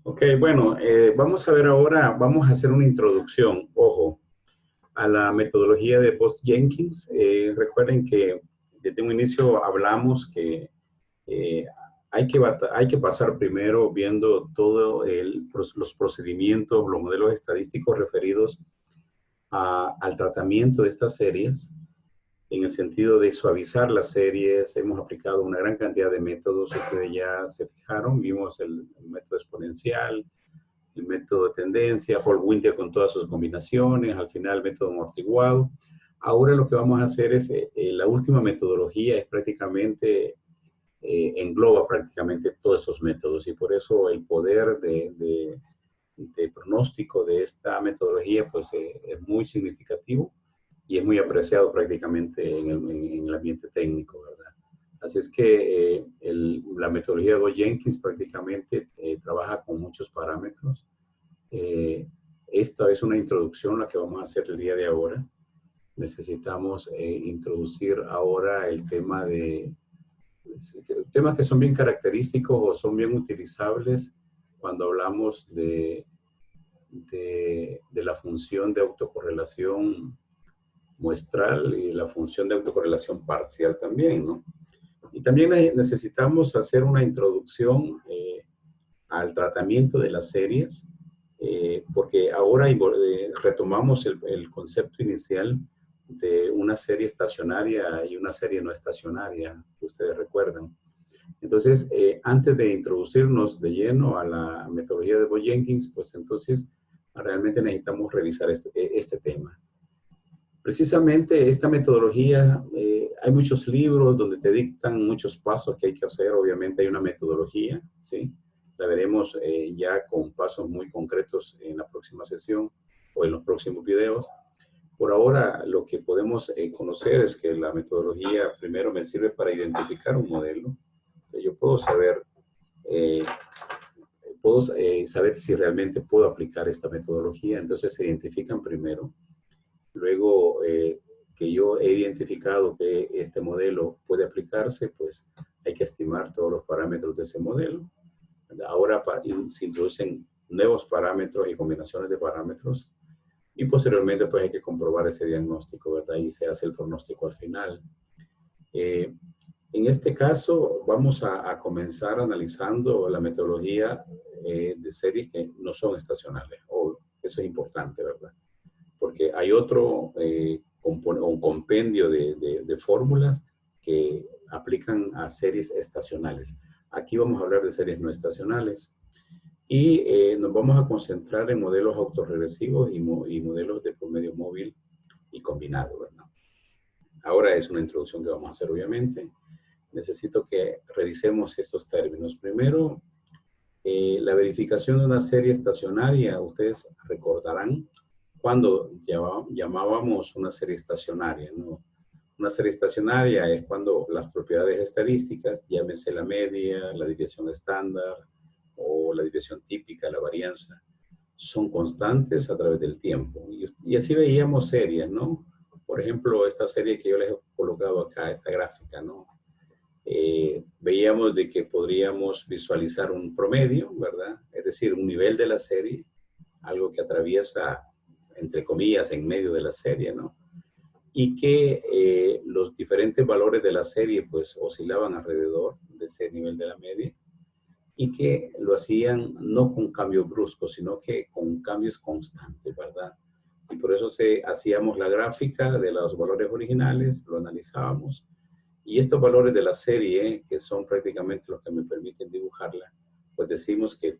Ok, bueno, vamos a ver ahora, vamos a hacer una introducción, ojo, a la metodología de Post-Jenkins. Recuerden que desde un inicio hablamos que eh, hay que pasar primero viendo todos los procedimientos, los modelos estadísticos referidos al tratamiento de estas series, en el sentido de suavizar las series. Hemos aplicado una gran cantidad de métodos, ustedes ya se fijaron, vimos el método exponencial, el método de tendencia, Hall-Winter con todas sus combinaciones, al final el método amortiguado. Ahora lo que vamos a hacer es, la última metodología es prácticamente, engloba prácticamente todos esos métodos, y por eso el poder de pronóstico de esta metodología pues es muy significativo y es muy apreciado prácticamente en el ambiente técnico, ¿verdad? Así es que la metodología de Boyd-Jenkins prácticamente trabaja con muchos parámetros. Esta es una introducción la que vamos a hacer el día de ahora. Necesitamos introducir ahora el tema de temas que son bien característicos o son bien utilizables cuando hablamos de la función de autocorrelación muestral y la función de autocorrelación parcial también, ¿no? Y también necesitamos hacer una introducción al tratamiento de las series, porque ahora retomamos el concepto inicial de una serie estacionaria y una serie no estacionaria, ustedes recuerdan. Entonces, antes de introducirnos de lleno a la metodología de Boyd-Jenkins, pues entonces realmente necesitamos revisar este tema. Precisamente esta metodología, hay muchos libros donde te dictan muchos pasos que hay que hacer. Obviamente hay una metodología, ¿sí? La veremos ya con pasos muy concretos en la próxima sesión o en los próximos videos. Por ahora, lo que podemos conocer es que la metodología primero me sirve para identificar un modelo. Yo eh, puedo saber si realmente puedo aplicar esta metodología. Entonces se identifican primero. Luego que yo he identificado que este modelo puede aplicarse, pues hay que estimar todos los parámetros de ese modelo. Ahora se introducen nuevos parámetros y combinaciones de parámetros, y posteriormente pues hay que comprobar ese diagnóstico, ¿verdad? Y se hace el pronóstico al final. Eh, en este caso vamos a comenzar analizando la metodología de series que no son estacionales. Eso es importante, ¿verdad? Porque hay otro un compendio de fórmulas que aplican a series estacionales. Aquí vamos a hablar de series no estacionales y nos vamos a concentrar en modelos autorregresivos y modelos de promedio móvil y combinado, ¿verdad? Ahora es una introducción que vamos a hacer, obviamente. Necesito que revisemos estos términos. Primero, la verificación de una serie estacionaria. Ustedes recordarán cuando llamábamos una serie estacionaria, ¿no? Una serie estacionaria es cuando las propiedades estadísticas, llámese la media, la desviación estándar o la desviación típica, la varianza, son constantes a través del tiempo. Y así veíamos series, ¿no? Por ejemplo, esta serie que yo les he colocado acá, esta gráfica, ¿no? Veíamos de que podríamos visualizar un promedio, ¿verdad? Es decir, un nivel de la serie, algo que atraviesa, entre comillas, en medio de la serie, ¿no? Y que los diferentes valores de la serie pues oscilaban alrededor de ese nivel de la media, y que lo hacían no con cambios bruscos, sino que con cambios constantes, ¿verdad? Y por eso hacíamos la gráfica de los valores originales, lo analizábamos, y estos valores de la serie, que son prácticamente los que me permiten dibujarla, pues decimos que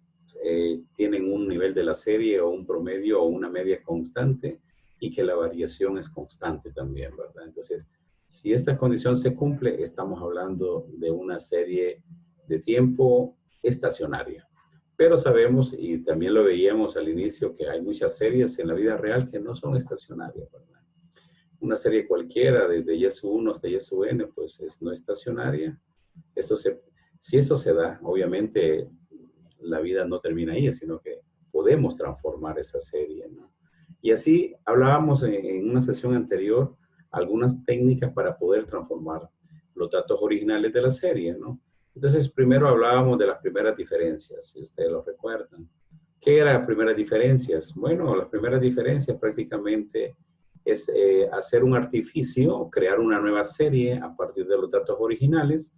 tienen un nivel de la serie o un promedio o una media constante, y que la variación es constante también, ¿verdad? Entonces, si esta condición se cumple, estamos hablando de una serie de tiempo estacionaria. Pero sabemos, y también lo veíamos al inicio, que hay muchas series en la vida real que no son estacionarias, ¿verdad? Una serie cualquiera, desde YS1 hasta YSN, pues no estacionaria. Si eso se da, obviamente la vida no termina ahí, sino que podemos transformar esa serie, ¿no? Y así hablábamos en una sesión anterior algunas técnicas para poder transformar los datos originales de la serie, ¿no? Entonces, primero hablábamos de las primeras diferencias, si ustedes lo recuerdan. ¿Qué eran las primeras diferencias? Bueno, las primeras diferencias prácticamente es hacer un artificio, crear una nueva serie a partir de los datos originales,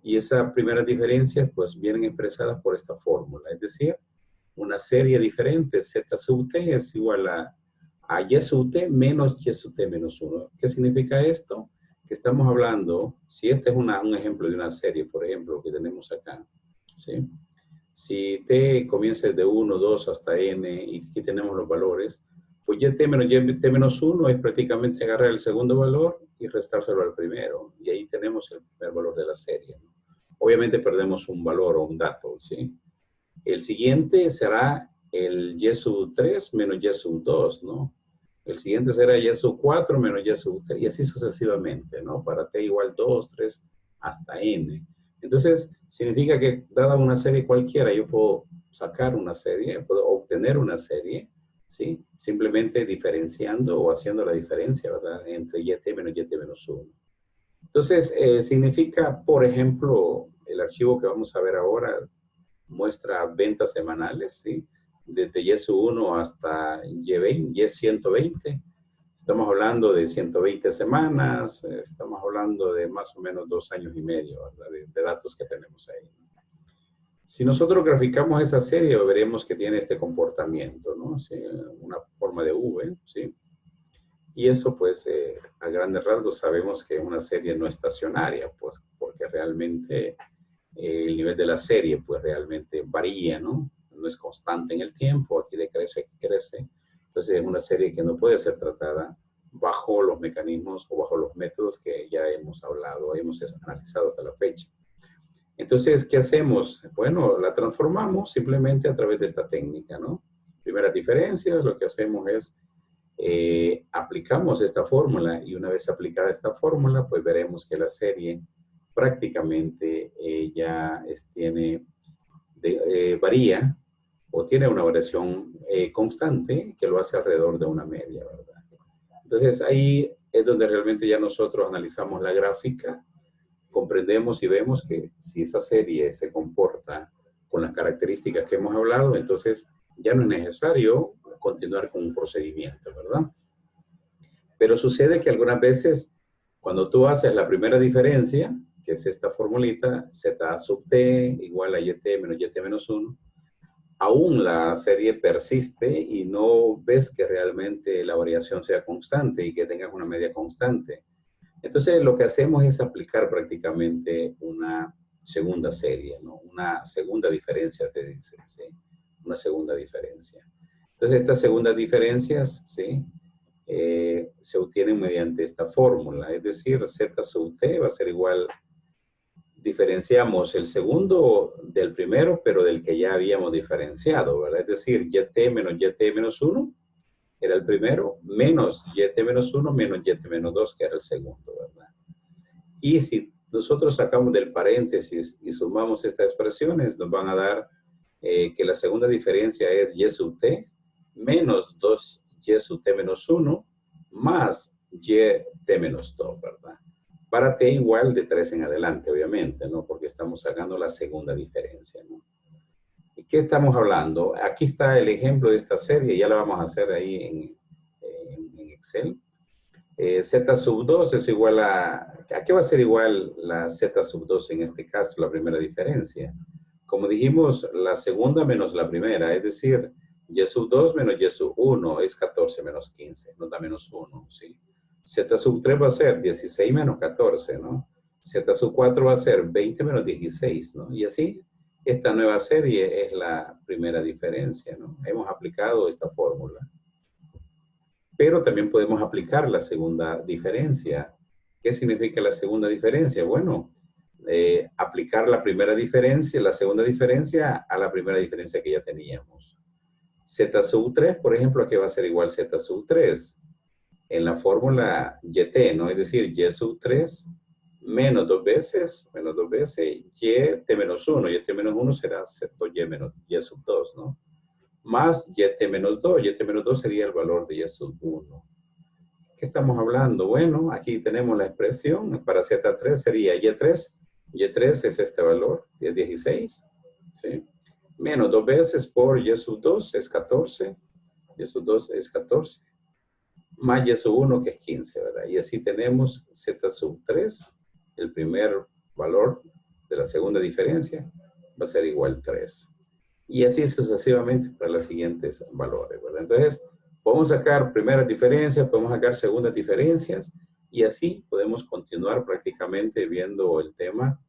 y esas primeras diferencias pues vienen expresadas por esta fórmula, es decir, una serie diferente, z sub t es igual a y sub t menos y sub t menos 1. ¿Qué significa esto? Que estamos hablando, si este es un ejemplo de una serie, por ejemplo, que tenemos acá, ¿sí? Si t comienza de 1, 2 hasta n, y aquí tenemos los valores, pues y t menos 1 es prácticamente agarrar el segundo valor y restárselo al primero. Y ahí tenemos el primer valor de la serie, ¿no? Obviamente perdemos un valor o un dato, ¿sí? El siguiente será el y sub 3 menos y sub 2, ¿no? El siguiente será y sub 4 menos y sub 3, y así sucesivamente, ¿no? Para t igual 2, 3, hasta n. Entonces, significa que dada una serie cualquiera, yo puedo sacar una serie, puedo obtener una serie, ¿sí? Simplemente diferenciando o haciendo la diferencia, ¿verdad? Entre y menos 1. Entonces, significa, por ejemplo, el archivo que vamos a ver ahora muestra ventas semanales, ¿sí? Desde Y1 hasta Y120. Estamos hablando de 120 semanas, estamos hablando de más o menos 2 años y medio, ¿verdad? De datos que tenemos ahí. Si nosotros graficamos esa serie, veremos que tiene este comportamiento, ¿no? ¿Sí? Una forma de V, ¿sí? Y eso, pues, a grandes rasgos sabemos que una serie no estacionaria, pues, porque realmente el nivel de la serie, pues, realmente varía, ¿no? No es constante en el tiempo, aquí decrece, aquí crece. Entonces, es una serie que no puede ser tratada bajo los mecanismos o bajo los métodos que ya hemos hablado, hemos analizado hasta la fecha. Entonces, ¿qué hacemos? Bueno, la transformamos simplemente a través de esta técnica, ¿no? Primeras diferencias, lo que hacemos es aplicamos esta fórmula, y una vez aplicada esta fórmula, pues veremos que la serie prácticamente varía o tiene una variación constante que lo hace alrededor de una media, ¿verdad? Entonces ahí es donde realmente ya nosotros analizamos la gráfica, comprendemos y vemos que si esa serie se comporta con las características que hemos hablado, entonces ya no es necesario continuar con un procedimiento, ¿verdad? Pero sucede que algunas veces, cuando tú haces la primera diferencia, que es esta formulita, z sub t igual a yt menos 1, aún la serie persiste y no ves que realmente la variación sea constante y que tengas una media constante. Entonces, lo que hacemos es aplicar prácticamente una segunda serie, ¿no? Una segunda diferencia, te dice, ¿sí? Una segunda diferencia. Entonces, estas segundas diferencias, ¿sí? Se obtienen mediante esta fórmula, es decir, z sub t va a ser igual, diferenciamos el segundo del primero, pero del que ya habíamos diferenciado, ¿verdad? Es decir, yt menos 1 era el primero, menos yt menos 1 menos yt menos 2, que era el segundo, ¿verdad? Y si nosotros sacamos del paréntesis y sumamos estas expresiones, nos van a dar que la segunda diferencia es y sub t menos 2y sub t menos 1 más y menos 2, ¿verdad? Para t igual de 3 en adelante, obviamente, ¿no? Porque estamos sacando la segunda diferencia, ¿no? ¿Y qué estamos hablando? Aquí está el ejemplo de esta serie, ya la vamos a hacer ahí en Excel. Z sub 2 es igual ¿a qué va a ser igual la Z sub 2 en este caso, la primera diferencia? Como dijimos, la segunda menos la primera, es decir, Y sub 2 menos Y sub 1 es 14 menos 15, nos da menos 1, ¿sí? Z sub 3 va a ser 16 menos 14, ¿no? Z sub 4 va a ser 20 menos 16, ¿no? Y así, esta nueva serie es la primera diferencia, ¿no? Hemos aplicado esta fórmula. Pero también podemos aplicar la segunda diferencia. ¿Qué significa la segunda diferencia? Bueno, aplicar la primera diferencia, la segunda diferencia a la primera diferencia que ya teníamos. Z sub 3, por ejemplo, ¿a qué va a ser igual Z sub 3? En la fórmula YT, ¿no? Es decir, Y sub 3 menos dos veces YT menos 1. YT menos 1 será Y menos Y sub 2, ¿no? Más YT menos 2. YT menos 2 sería el valor de Y sub 1. ¿Qué estamos hablando? Bueno, aquí tenemos la expresión. Para Z3 sería Y3 Y3 es este valor, es 16, ¿sí? Menos 2 veces por Y sub 2 es 14, Y sub 2 es 14, más Y sub 1 que es 15, ¿verdad? Y así tenemos Z sub 3, el primer valor de la segunda diferencia va a ser igual a 3. Y así sucesivamente para los siguientes valores, ¿verdad? Entonces, podemos sacar primeras diferencias, podemos sacar segundas diferencias, y así podemos continuar prácticamente viendo el tema.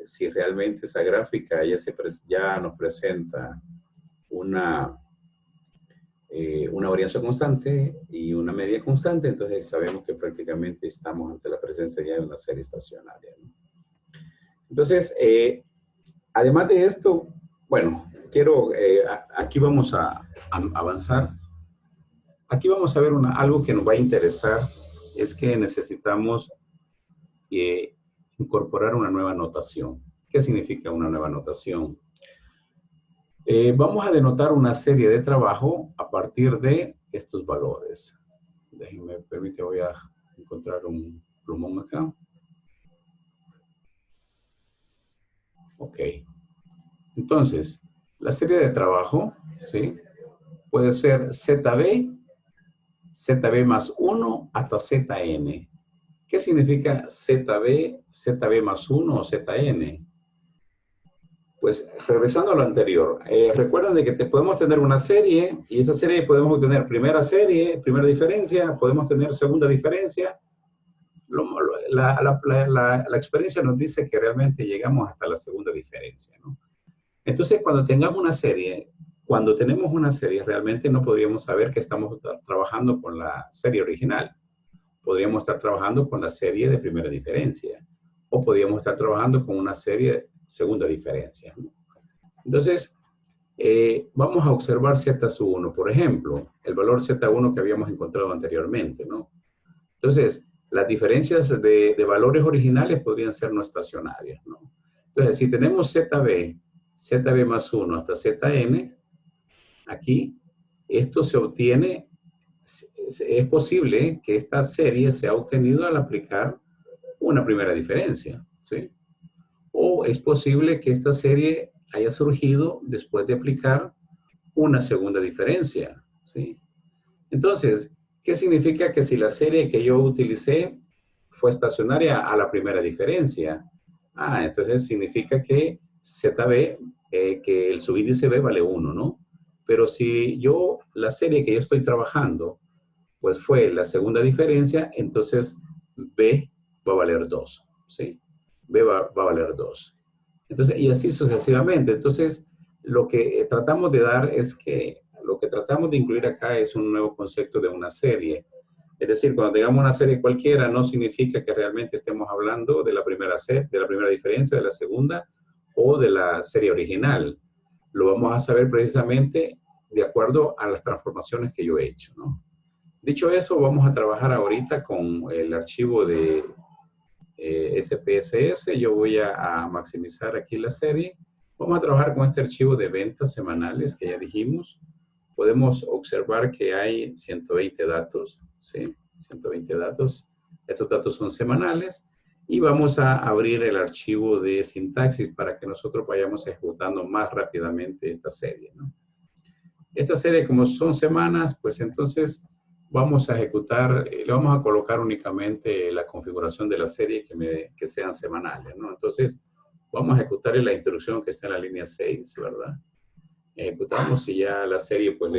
Si realmente esa gráfica ya nos presenta una varianza constante y una media constante, entonces sabemos que prácticamente estamos ante la presencia ya de una serie estacionaria, ¿no? Entonces, además de esto, bueno, aquí vamos a avanzar. Aquí vamos a ver algo que nos va a interesar, es que necesitamos eh, incorporar una nueva notación. ¿Qué significa una nueva notación? Vamos a denotar una serie de trabajo a partir de estos valores. Déjenme, permite, voy a encontrar un plumón acá. Ok. Entonces, la serie de trabajo, ¿sí? Puede ser ZB más 1 hasta ZN. ¿Qué significa ZB más 1 o ZN? Pues regresando a lo anterior, recuerden de que podemos tener una serie y esa serie podemos obtener primera diferencia, podemos tener segunda diferencia. La experiencia nos dice que realmente llegamos hasta la segunda diferencia, ¿no? Entonces, cuando tenemos una serie, realmente no podríamos saber que estamos trabajando con la serie original. Podríamos estar trabajando con la serie de primera diferencia o podríamos estar trabajando con una serie de segunda diferencia, ¿no? Entonces, vamos a observar Z1, por ejemplo, el valor Z1 que habíamos encontrado anteriormente, ¿no? Entonces, las diferencias de valores originales podrían ser no estacionarias, ¿no? Entonces, si tenemos ZB más 1 hasta ZN, aquí, esto se obtiene, es posible que esta serie sea obtenida al aplicar una primera diferencia, ¿sí? O es posible que esta serie haya surgido después de aplicar una segunda diferencia, ¿sí? Entonces, ¿qué significa que si la serie que yo utilicé fue estacionaria a la primera diferencia? Entonces significa que ZB, que el subíndice B vale 1, ¿no? Pero si la serie que yo estoy trabajando, pues fue la segunda diferencia, entonces B va a valer 2, ¿sí? B va a valer 2. Entonces, y así sucesivamente. Entonces, lo que tratamos de dar es que lo que tratamos de incluir acá es un nuevo concepto de una serie. Es decir, cuando digamos una serie cualquiera, no significa que realmente estemos hablando de la primera diferencia, de la segunda o de la serie original. Lo vamos a saber precisamente de acuerdo a las transformaciones que yo he hecho, ¿no? Dicho eso, vamos a trabajar ahorita con el archivo de SPSS. Yo voy a maximizar aquí la serie. Vamos a trabajar con este archivo de ventas semanales que ya dijimos. Podemos observar que hay 120 datos, ¿sí? 120 datos. Estos datos son semanales. Y vamos a abrir el archivo de sintaxis para que nosotros vayamos ejecutando más rápidamente esta serie, ¿no? Esta serie, como son semanas, pues entonces vamos a ejecutar, le vamos a colocar únicamente la configuración de la serie que sean semanales, ¿no? Entonces, vamos a ejecutar la instrucción que está en la línea 6, ¿verdad? Ejecutamos y ya la serie pues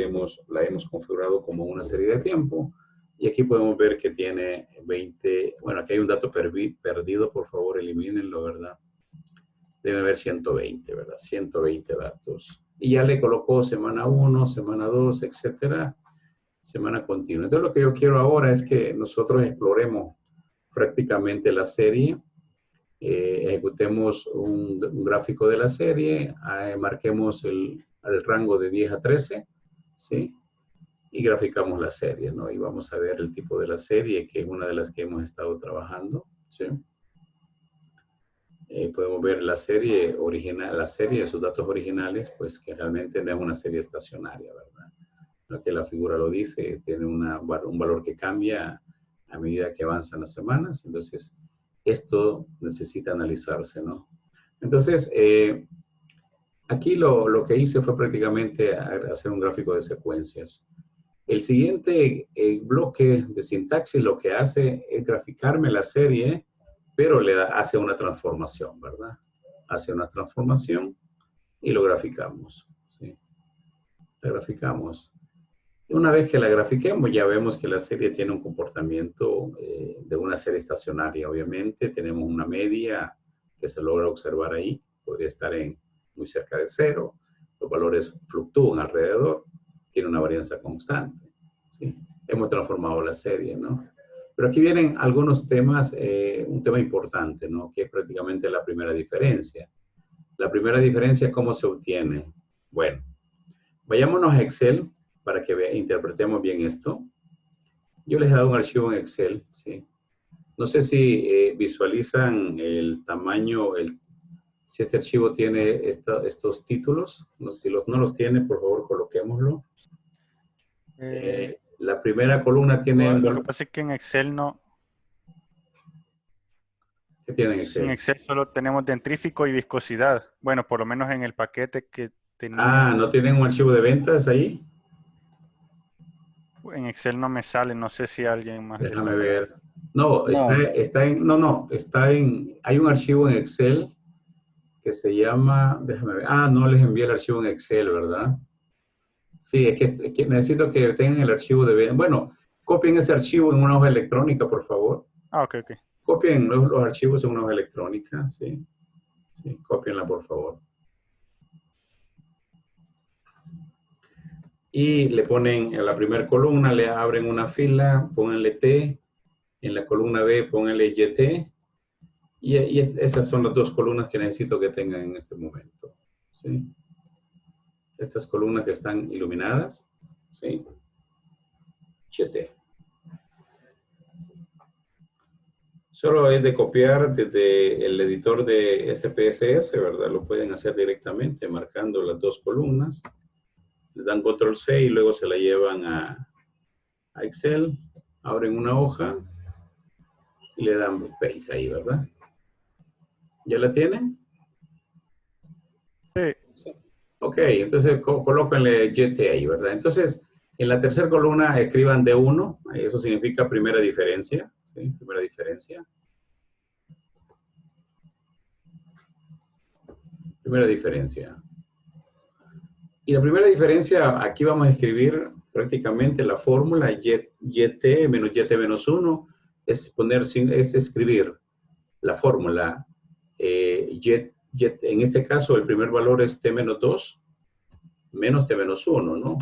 la hemos configurado como una serie de tiempo. Y aquí podemos ver que tiene 20, bueno, aquí hay un dato perdido, por favor, elimínenlo, ¿verdad? Debe haber 120, ¿verdad? 120 datos. Y ya le colocó semana 1, semana 2, etcétera, semana continua. Entonces, lo que yo quiero ahora es que nosotros exploremos prácticamente la serie, ejecutemos un gráfico de la serie, marquemos el rango de 10 a 13, ¿sí? Y graficamos la serie, ¿no? Y vamos a ver el tipo de la serie, que es una de las que hemos estado trabajando, ¿sí? Podemos ver la serie original, la serie de sus datos originales, pues que realmente no es una serie estacionaria, ¿verdad? Lo que la figura lo dice, tiene un valor que cambia a medida que avanzan las semanas. Entonces, esto necesita analizarse, ¿no? Entonces, aquí lo que hice fue prácticamente hacer un gráfico de secuencias. El siguiente bloque de sintaxis lo que hace es graficarme la serie, pero hace una transformación, ¿verdad? Hace una transformación y lo graficamos, ¿sí? La graficamos. Y una vez que la grafiquemos, ya vemos que la serie tiene un comportamiento de una serie estacionaria, obviamente. Tenemos una media que se logra observar ahí. Podría estar muy cerca de cero. Los valores fluctúan alrededor. Tiene una varianza constante, ¿sí? Hemos transformado la serie, ¿no? Pero aquí vienen algunos temas, un tema importante, ¿no? Que es prácticamente la primera diferencia. La primera diferencia, ¿cómo se obtiene? Bueno, vayámonos a Excel para que interpretemos bien esto. Yo les he dado un archivo en Excel, ¿sí? No sé si visualizan el tamaño, si este archivo tiene estos títulos. No sé si no los tiene, por favor, coloquémoslo. La primera columna tiene... Lo que pasa es que en Excel no... ¿Qué tiene en Excel? En Excel solo tenemos dentrífico y viscosidad. Bueno, por lo menos en el paquete que tenía... Ah, ¿no tienen un archivo de ventas ahí? En Excel no me sale, no sé si alguien más le Déjame sale. ver. No, hay un archivo en Excel que se llama, déjame ver, no les envié el archivo en Excel, ¿verdad? Sí, es que necesito que tengan el archivo de, bueno, copien ese archivo en una hoja electrónica, por favor. Ok. Copien los archivos en una hoja electrónica, sí. Sí, cópienla, por favor. Y le ponen en la primera columna, le abren una fila, pónganle T, en la columna B pónganle YT, y esas son las dos columnas que necesito que tengan en este momento, ¿sí? Estas columnas que están iluminadas, ¿sí? YT. Solo es de copiar desde el editor de SPSS, ¿verdad? Lo pueden hacer directamente marcando las dos columnas. Le dan control C y luego se la llevan a Excel, abren una hoja y le dan paste ahí, ¿verdad? ¿Ya la tienen? Sí. Ok, entonces colóquenle YT ahí, ¿verdad? Entonces, en la tercera columna escriban D1, eso significa primera diferencia, ¿sí? Primera diferencia. Primera diferencia. Y la primera diferencia, aquí vamos a escribir prácticamente la fórmula YT menos YT menos 1, es escribir la fórmula en este caso el primer valor es T menos 2 menos T menos 1, ¿no?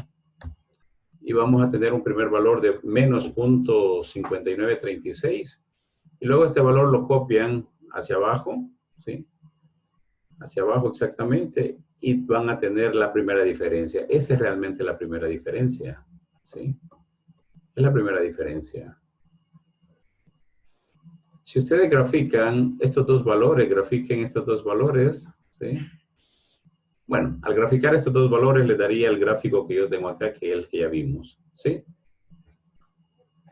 Y vamos a tener un primer valor de menos 0.5936. Y luego este valor lo copian hacia abajo, ¿sí? Hacia abajo exactamente, y van a tener la primera diferencia. Esa es realmente la primera diferencia, ¿sí? Es la primera diferencia. Si ustedes grafican estos dos valores, grafiquen estos dos valores, ¿sí? Bueno, al graficar estos dos valores les daría el gráfico que yo tengo acá, que es el que ya vimos, ¿sí?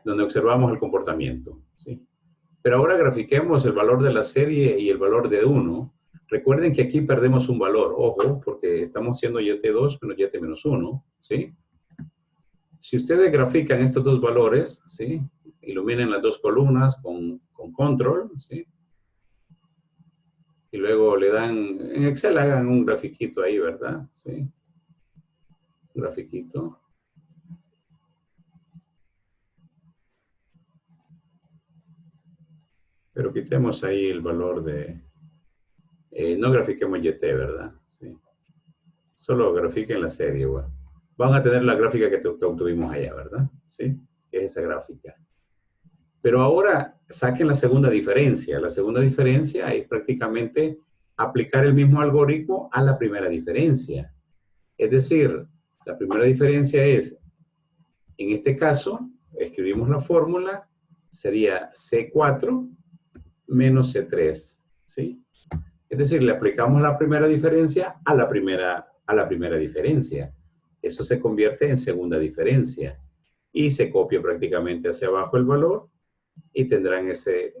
Donde observamos el comportamiento, ¿sí? Pero ahora grafiquemos el valor de la serie y el valor de 1. Recuerden que aquí perdemos un valor, ojo, porque estamos haciendo YT2 menos YT menos 1, ¿sí? Si ustedes grafican estos dos valores, ¿sí? Iluminen las dos columnas con control, ¿sí? Y luego le dan, en Excel hagan un grafiquito ahí, ¿verdad? ¿Sí? Un grafiquito. Pero quitemos ahí el valor de, no grafiquemos YT, ¿verdad? ¿Sí? Solo grafiquen la serie, bueno. Van a tener la gráfica que obtuvimos allá, ¿verdad? ¿Sí? Que es esa gráfica. Pero ahora saquen la segunda diferencia. La segunda diferencia es prácticamente aplicar el mismo algoritmo a la primera diferencia. Es decir, la primera diferencia es, en este caso, escribimos la fórmula, sería C4 menos C3, ¿sí? Es decir, le aplicamos la primera diferencia a la primera diferencia. Eso se convierte en segunda diferencia. Y se copia prácticamente hacia abajo el valor y tendrán ese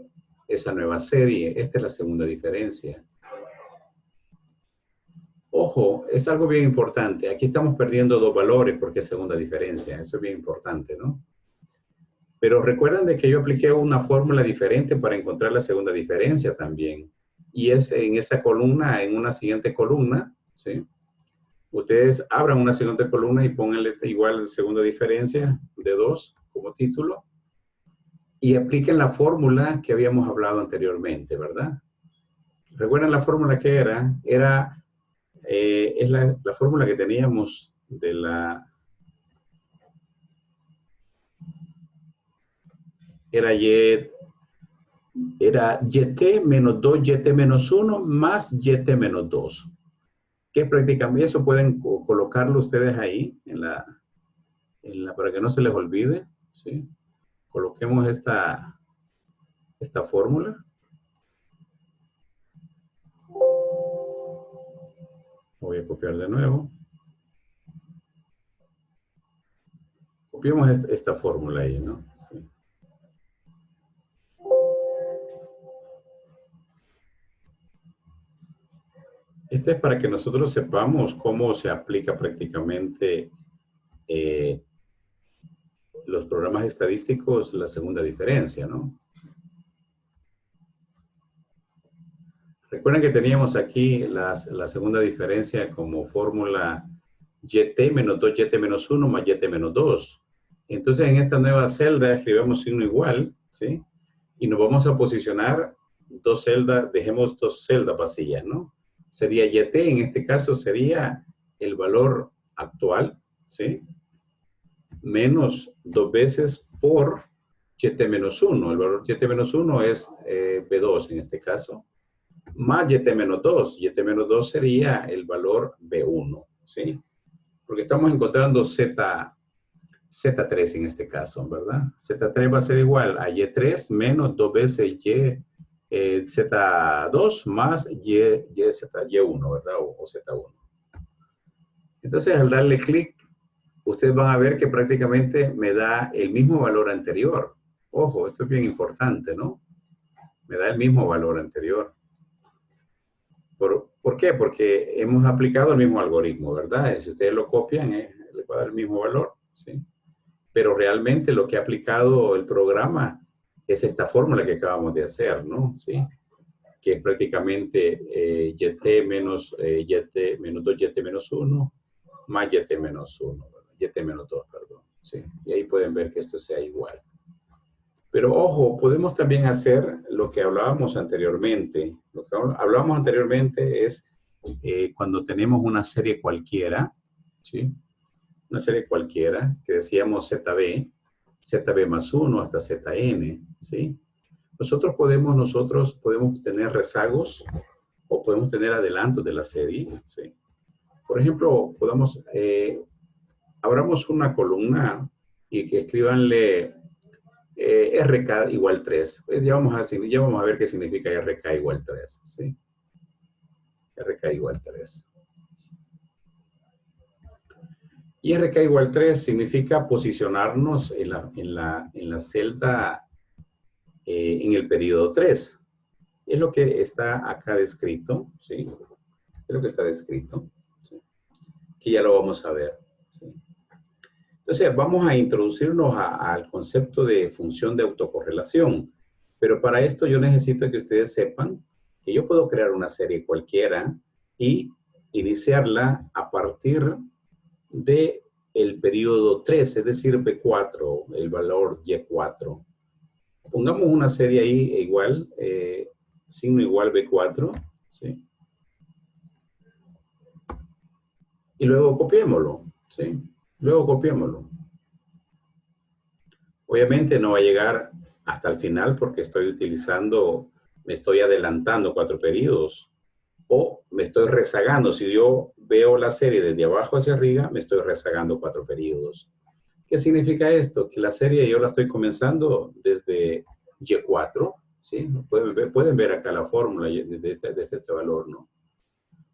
esa nueva serie. Esta es la segunda diferencia. Ojo, es algo bien importante. Aquí estamos perdiendo dos valores porque es segunda diferencia. Eso es bien importante, ¿no? Pero recuerden de que yo apliqué una fórmula diferente para encontrar la segunda diferencia también. Y es en esa columna, en una siguiente columna, ¿sí? Ustedes abran una segunda columna y pónganle igual segunda diferencia de 2 como título. Y apliquen la fórmula que habíamos hablado anteriormente, ¿verdad? ¿Recuerdan la fórmula que era? Es la fórmula que teníamos de la... Era YT menos 2 YT menos 1 más YT menos 2. Que prácticamente eso pueden colocarlo ustedes ahí para que no se les olvide, ¿sí? Coloquemos esta fórmula. Voy a copiar de nuevo. Copiemos esta fórmula ahí, ¿no? Sí. Este es para que nosotros sepamos cómo se aplica prácticamente los programas estadísticos, la segunda diferencia, ¿no? Recuerden que teníamos aquí la segunda diferencia como fórmula YT menos 2 YT menos 1 más YT menos 2. Entonces, en esta nueva celda escribimos signo igual, ¿sí? Y nos vamos a posicionar dos celdas, dejemos dos celdas vacías, ¿no? Sería YT, en este caso sería el valor actual, ¿sí? Menos 2 veces por YT menos 1. El valor YT menos 1 es B2 en este caso. Más YT menos 2. YT menos 2 sería el valor B1, ¿sí? Porque estamos encontrando Z3 en este caso, ¿verdad? Z3 va a ser igual a Y3 menos 2 veces Z2 más Y1, ¿verdad? O Z1. Entonces, al darle clic, ustedes van a ver que prácticamente me da el mismo valor anterior. Ojo, esto es bien importante, ¿no? Me da el mismo valor anterior. ¿Por qué? Porque hemos aplicado el mismo algoritmo, ¿verdad? Si ustedes lo copian, le va a dar el mismo valor, ¿sí? Pero realmente lo que ha aplicado el programa es esta fórmula que acabamos de hacer, ¿no? ¿Sí? Que es prácticamente YT menos 2 YT menos 1 más YT menos 1, ¿verdad? YT menos 2, perdón, ¿sí? Y ahí pueden ver que esto sea igual. Pero ojo, podemos también hacer lo que hablábamos anteriormente. Lo que hablábamos anteriormente es cuando tenemos una serie cualquiera, ¿sí? Una serie cualquiera que decíamos ZB más 1 hasta ZN, ¿sí? Nosotros podemos tener rezagos o podemos tener adelantos de la serie, ¿sí? Por ejemplo, abramos una columna y que escribanle RK igual 3. Pues ya vamos a ver qué significa RK igual 3, ¿sí? RK igual 3. Y RK igual 3 significa posicionarnos en la celda en el periodo 3. Es lo que está acá descrito, ¿sí? Es lo que está descrito, ¿sí? Que ya lo vamos a ver, ¿sí? Entonces, vamos a introducirnos al concepto de función de autocorrelación. Pero para esto yo necesito que ustedes sepan que yo puedo crear una serie cualquiera y iniciarla a partir del periodo 3, es decir, B4, el valor Y4. Pongamos una serie ahí igual, signo igual B4, ¿sí? Y luego copiémoslo, ¿sí? Luego copiémoslo. Obviamente no va a llegar hasta el final porque me estoy adelantando 4 periodos o me estoy rezagando. Si yo veo la serie desde abajo hacia arriba, me estoy rezagando 4 periodos. ¿Qué significa esto? Que la serie yo la estoy comenzando desde Y4, ¿sí? Pueden ver acá la fórmula de este valor, ¿no?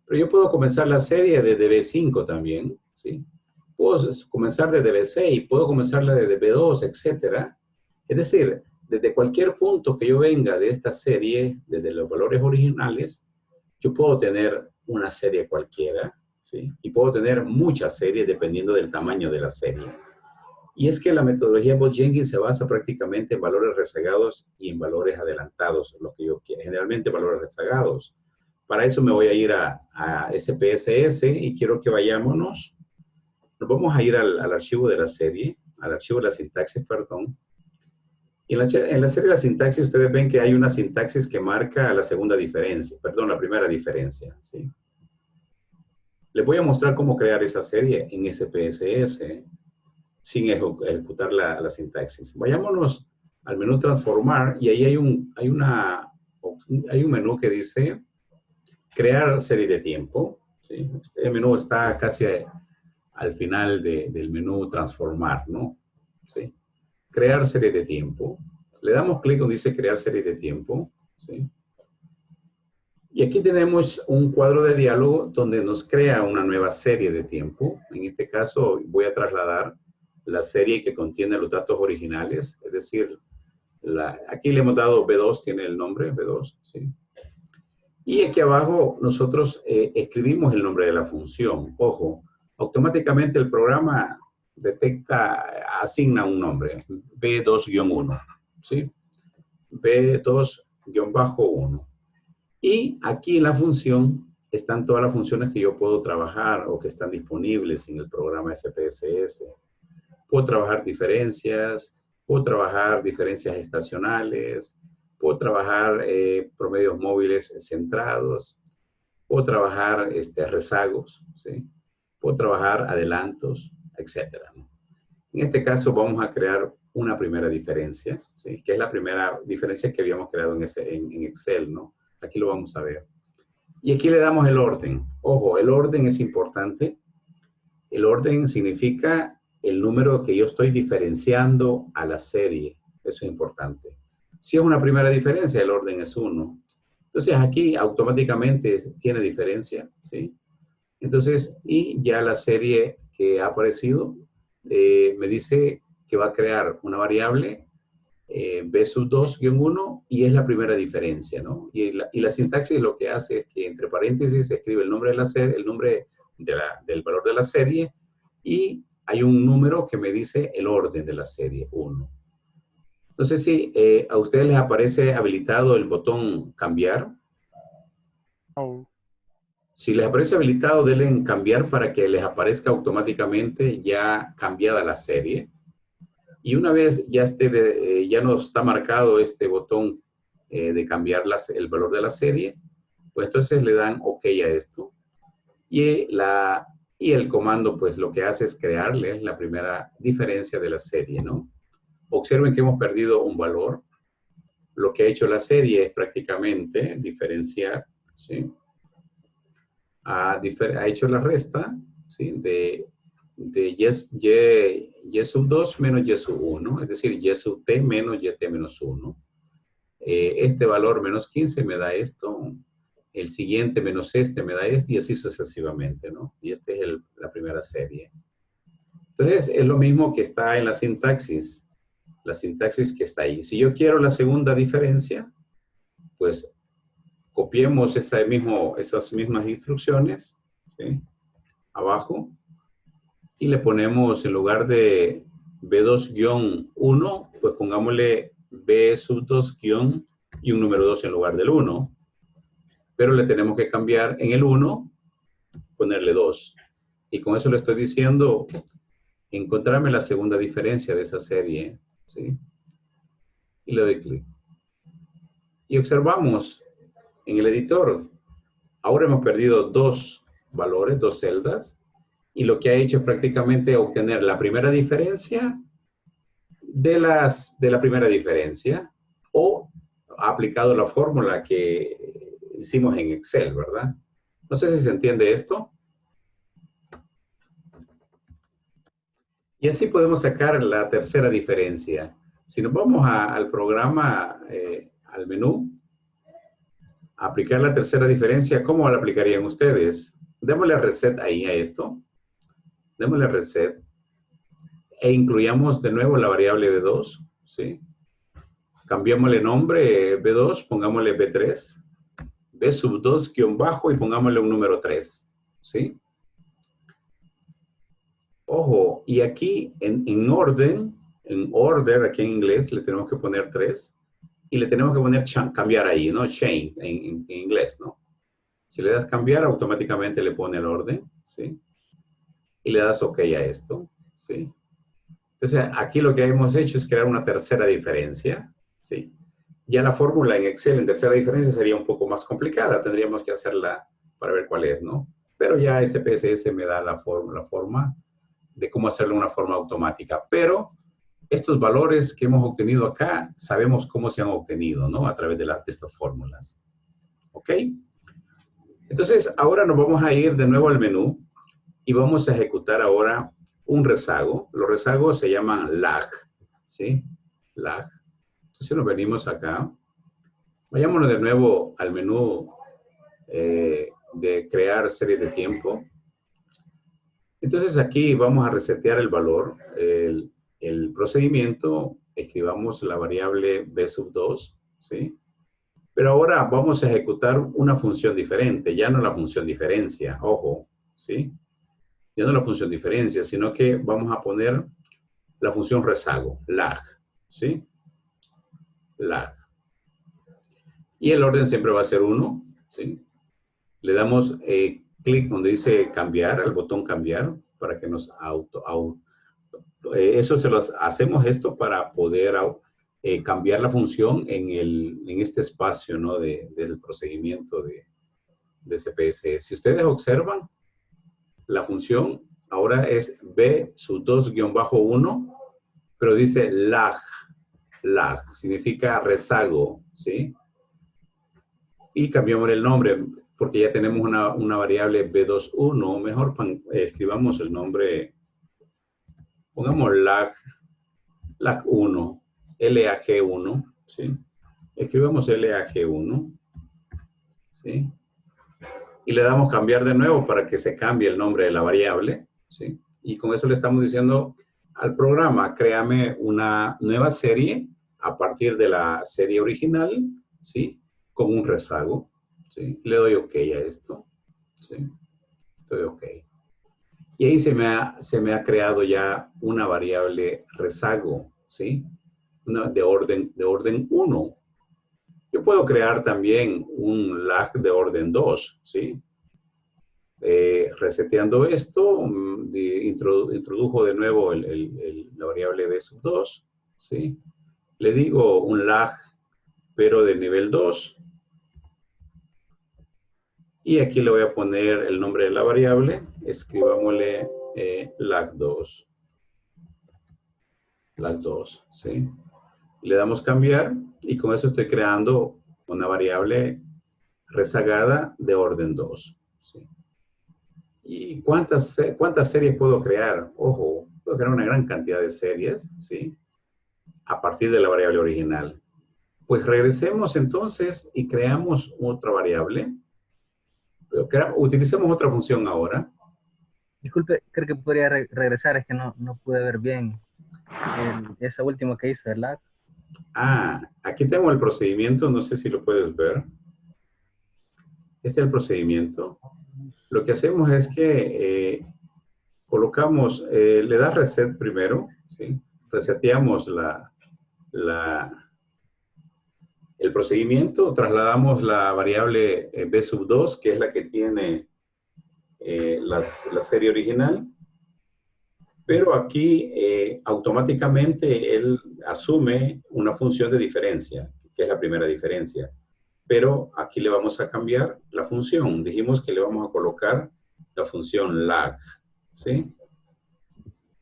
Pero yo puedo comenzar la serie desde B5 también, ¿sí? Puedo comenzar desde B6, puedo comenzarla desde B2, etc. Es decir, desde cualquier punto que yo venga de esta serie, desde los valores originales, yo puedo tener una serie cualquiera, ¿sí? Y puedo tener muchas series dependiendo del tamaño de la serie. Y es que la metodología Bot-Jenkins se basa prácticamente en valores rezagados y en valores adelantados, lo que yo quiero, generalmente valores rezagados. Para eso me voy a ir a SPSS y quiero que vayámonos. Nos vamos a ir al archivo de la serie, al archivo de la sintaxis, perdón. Y en la serie de la sintaxis ustedes ven que hay una sintaxis que marca la segunda diferencia, perdón, la primera diferencia, ¿sí? Les voy a mostrar cómo crear esa serie en SPSS sin ejecutar la sintaxis. Vayámonos al menú transformar y ahí hay un menú que dice crear serie de tiempo, ¿sí? Este menú está casi al final del menú transformar, ¿no? ¿Sí? Crear serie de tiempo. Le damos clic donde dice crear serie de tiempo, ¿sí? Y aquí tenemos un cuadro de diálogo donde nos crea una nueva serie de tiempo. En este caso voy a trasladar la serie que contiene los datos originales, es decir, aquí le hemos dado B2, tiene el nombre B2, ¿sí? Y aquí abajo nosotros escribimos el nombre de la función. Ojo, automáticamente el programa detecta, asigna un nombre, B2-1, ¿sí? B2-1. Y aquí en la función están todas las funciones que yo puedo trabajar o que están disponibles en el programa SPSS. Puedo trabajar diferencias estacionales, puedo trabajar promedios móviles centrados, puedo trabajar rezagos, ¿sí? Puedo trabajar adelantos, etcétera, ¿no? En este caso vamos a crear una primera diferencia, ¿sí? Que es la primera diferencia que habíamos creado en Excel, ¿no? Aquí lo vamos a ver. Y aquí le damos el orden. Ojo, el orden es importante. El orden significa el número que yo estoy diferenciando a la serie. Eso es importante. Si es una primera diferencia, el orden es 1. Entonces aquí automáticamente tiene diferencia, ¿sí? Entonces, y ya la serie que ha aparecido me dice que va a crear una variable B2-1 y es la primera diferencia, ¿no? Y la sintaxis lo que hace es que entre paréntesis escribe el nombre de la serie, el nombre del valor de la serie y hay un número que me dice el orden de la serie, 1. No sé si a ustedes les aparece habilitado el botón cambiar. Oh. Si les aparece habilitado, denle en cambiar para que les aparezca automáticamente ya cambiada la serie. Y una vez ya ya nos está marcado este botón de cambiar el valor de la serie, pues entonces le dan OK a esto. Y el comando, pues lo que hace es crearle la primera diferencia de la serie, ¿no? Observen que hemos perdido un valor. Lo que ha hecho la serie es prácticamente diferenciar, ¿sí? Ha hecho la resta, ¿sí? De y sub 2 menos y sub 1, es decir, y sub t menos yt menos 1. Este valor menos 15 me da esto, el siguiente menos este me da esto y así sucesivamente, ¿no? Y esta es la primera serie. Entonces, es lo mismo que está en la sintaxis que está ahí. Si yo quiero la segunda diferencia, pues copiemos esas mismas instrucciones, ¿sí? Abajo. Y le ponemos, en lugar de B2-1, pues pongámosle B2- y un número 2 en lugar del 1. Pero le tenemos que cambiar en el 1, ponerle 2. Y con eso le estoy diciendo, encontrarme la segunda diferencia de esa serie, ¿sí? Y le doy clic. Y observamos en el editor, ahora hemos perdido 2 valores, 2 celdas, y lo que ha hecho es prácticamente obtener la primera diferencia de la primera diferencia o ha aplicado la fórmula que hicimos en Excel, ¿verdad? No sé si se entiende esto. Y así podemos sacar la tercera diferencia. Si nos vamos al programa, al menú, a aplicar la tercera diferencia, ¿cómo la aplicarían ustedes? Démosle reset ahí a esto. Démosle reset. E incluyamos de nuevo la variable de 2, ¿sí? cambiémosle nombre B2, pongámosle B3, B sub 2 guión bajo y pongámosle un número 3, ¿sí? Ojo, y aquí en orden, en order, aquí en inglés, le tenemos que poner 3 y le tenemos que poner cambiar ahí, ¿no? Change en inglés, ¿no? Si le das cambiar, automáticamente le pone el orden, ¿sí? Y le das OK a esto, ¿sí? Entonces, aquí lo que hemos hecho es crear una tercera diferencia, ¿sí? Ya la fórmula en Excel en tercera diferencia sería un poco más complicada. Tendríamos que hacerla para ver cuál es, ¿no? Pero ya SPSS me da la forma de cómo hacerlo de una forma automática. Pero estos valores que hemos obtenido acá, sabemos cómo se han obtenido, ¿no? A través de estas fórmulas. ¿Ok? Entonces, ahora nos vamos a ir de nuevo al menú y vamos a ejecutar ahora un rezago. Los rezagos se llaman lag, ¿sí? Lag. Entonces nos venimos acá. Vayámonos de nuevo al menú de crear serie de tiempo. Entonces aquí vamos a resetear el valor, el procedimiento, escribamos la variable b sub 2, ¿sí? Pero ahora vamos a ejecutar una función diferente, ya no la función diferencia, ojo, ¿sí? Ya no la función diferencia, sino que vamos a poner la función rezago, lag, ¿sí? Lag. Y el orden siempre va a ser 1, ¿sí? Le damos clic donde dice cambiar, al botón cambiar, para que nos eso se los hacemos esto para poder cambiar la función en este espacio, ¿no? Del procedimiento de CPS. Si ustedes observan, la función ahora es B sub 2-1, pero dice lag. Lag significa rezago, ¿sí? Y cambiamos el nombre porque ya tenemos una variable B21. Mejor escribamos el nombre, pongamos lag1, LAG1, ¿sí? Escribamos LAG1, ¿sí? Y le damos cambiar de nuevo para que se cambie el nombre de la variable, ¿sí? Y con eso le estamos diciendo al programa, créame una nueva serie a partir de la serie original, ¿sí? Con un rezago, ¿sí? Le doy OK a esto, ¿sí? Le doy OK. Y ahí se me ha creado ya una variable rezago, ¿sí? De orden 1. Yo puedo crear también un lag de orden 2, ¿sí? Reseteando esto, introdujo de nuevo la variable b sub 2, ¿sí? Le digo un lag, pero de nivel 2. Y aquí le voy a poner el nombre de la variable. Escribámosle lag2. Lag2, ¿sí? Le damos cambiar y con eso estoy creando una variable rezagada de orden 2, ¿sí? ¿Y cuántas series puedo crear? Ojo, puedo crear una gran cantidad de series, ¿sí? A partir de la variable original. Pues regresemos entonces y creamos otra variable. Utilicemos otra función ahora. Disculpe, creo que podría regresar, es que no pude ver bien esa última que hizo, ¿verdad? Aquí tengo el procedimiento, no sé si lo puedes ver. Este es el procedimiento. Lo que hacemos es que colocamos, le das reset primero, ¿sí? Reseteamos el procedimiento, trasladamos la variable b sub 2, que es la que tiene la serie original, pero aquí automáticamente él asume una función de diferencia, que es la primera diferencia. Pero aquí le vamos a cambiar la función. Dijimos que le vamos a colocar la función lag, ¿sí?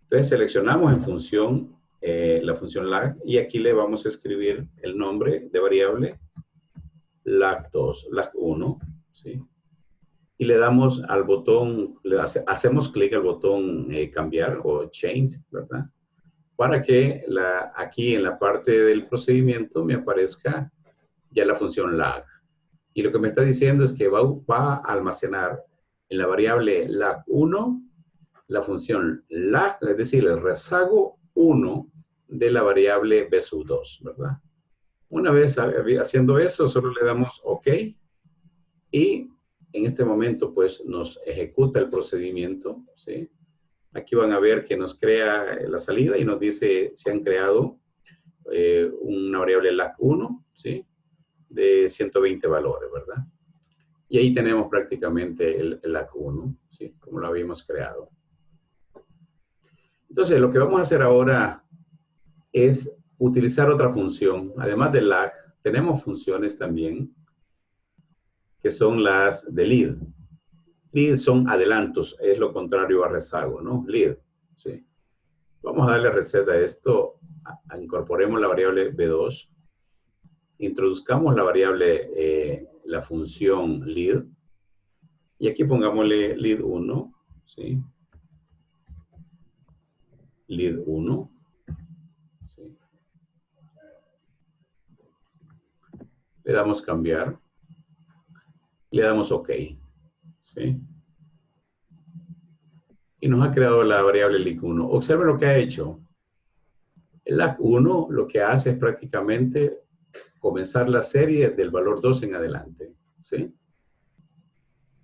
Entonces seleccionamos en función la función lag y aquí le vamos a escribir el nombre de variable lag2, lag1, ¿sí? Y le damos al botón, hacemos clic al botón cambiar o change, ¿verdad? Para que aquí en la parte del procedimiento me aparezca ya la función lag. Y lo que me está diciendo es que va a almacenar en la variable lag1 la función lag, es decir, el rezago 1 de la variable b sub 2, ¿verdad? Una vez haciendo eso, solo le damos OK y en este momento pues nos ejecuta el procedimiento, ¿sí? Aquí van a ver que nos crea la salida y nos dice si han creado una variable LAC1, ¿sí? De 120 valores, ¿verdad? Y ahí tenemos prácticamente el LAC1, ¿sí? Como lo habíamos creado. Entonces, lo que vamos a hacer ahora es utilizar otra función. Además del LAC, tenemos funciones también que son las de lead. Lead son adelantos, es lo contrario a rezago, ¿no? Lead, ¿sí? Vamos a darle reset a esto, incorporemos la variable B2, introduzcamos la variable, la función lead, y aquí pongámosle lead1, ¿sí? Lead1, ¿sí? Le damos cambiar, le damos OK, ¿sí? Y nos ha creado la variable LAC1. Observen lo que ha hecho. El LAC1 lo que hace es prácticamente comenzar la serie del valor 2 en adelante, ¿sí?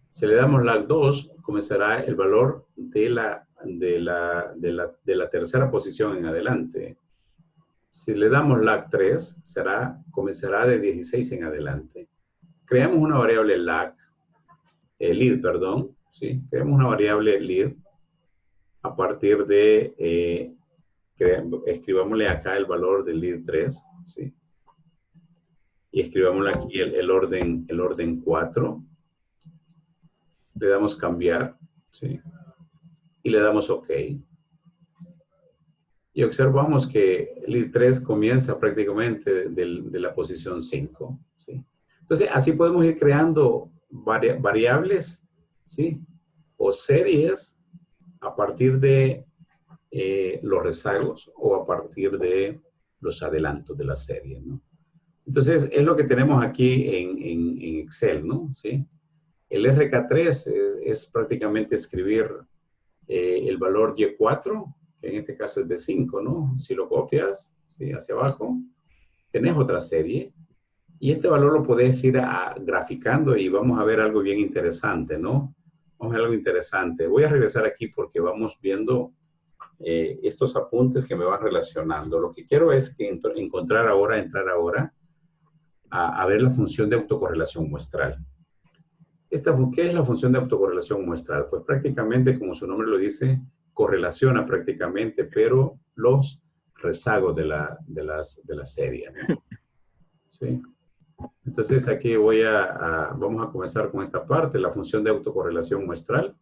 Si le damos LAC2, comenzará el valor de la tercera posición en adelante. Si le damos LAC3, comenzará de 16 en adelante. Creamos una variable lead, perdón, ¿sí? Creamos una variable lead a partir de, escribámosle acá el valor del lead 3, ¿sí? Y escribámosle aquí el orden 4. Le damos cambiar, ¿sí? Y le damos OK. Y observamos que lead 3 comienza prácticamente de la posición 5, ¿sí? Entonces, así podemos ir creando variables, ¿sí? O series a partir de los rezagos o a partir de los adelantos de la serie, ¿no? Entonces, es lo que tenemos aquí en Excel, ¿no? ¿Sí? El RK3 es prácticamente escribir el valor Y4, que en este caso es de 5, ¿no? Si lo copias, ¿sí? Hacia abajo, tenés otra serie. Y este valor lo podés ir graficando y vamos a ver algo bien interesante, ¿no? Vamos a ver algo interesante. Voy a regresar aquí porque vamos viendo estos apuntes que me van relacionando. Lo que quiero es que entrar ahora a ver la función de autocorrelación muestral. ¿Qué es la función de autocorrelación muestral? Pues prácticamente, como su nombre lo dice, correlaciona prácticamente, pero los rezagos de la serie, ¿no? ¿Sí? Entonces aquí vamos a comenzar con esta parte, la función de autocorrelación muestral.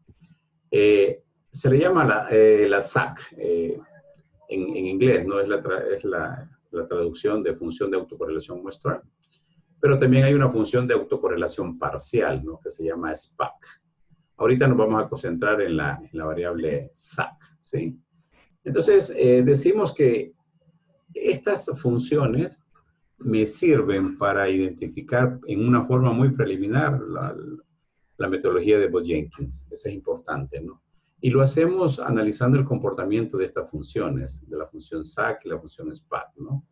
Se le llama la SAC en inglés, ¿no? Es la traducción de función de autocorrelación muestral. Pero también hay una función de autocorrelación parcial, ¿no? Que se llama SPAC. Ahorita nos vamos a concentrar en la variable SAC, ¿sí? Entonces, decimos que estas funciones me sirven para identificar en una forma muy preliminar la metodología de Bose-Jenkins. Eso es importante, ¿no? Y lo hacemos analizando el comportamiento de estas funciones, de la función SAC y la función SPAC, ¿no?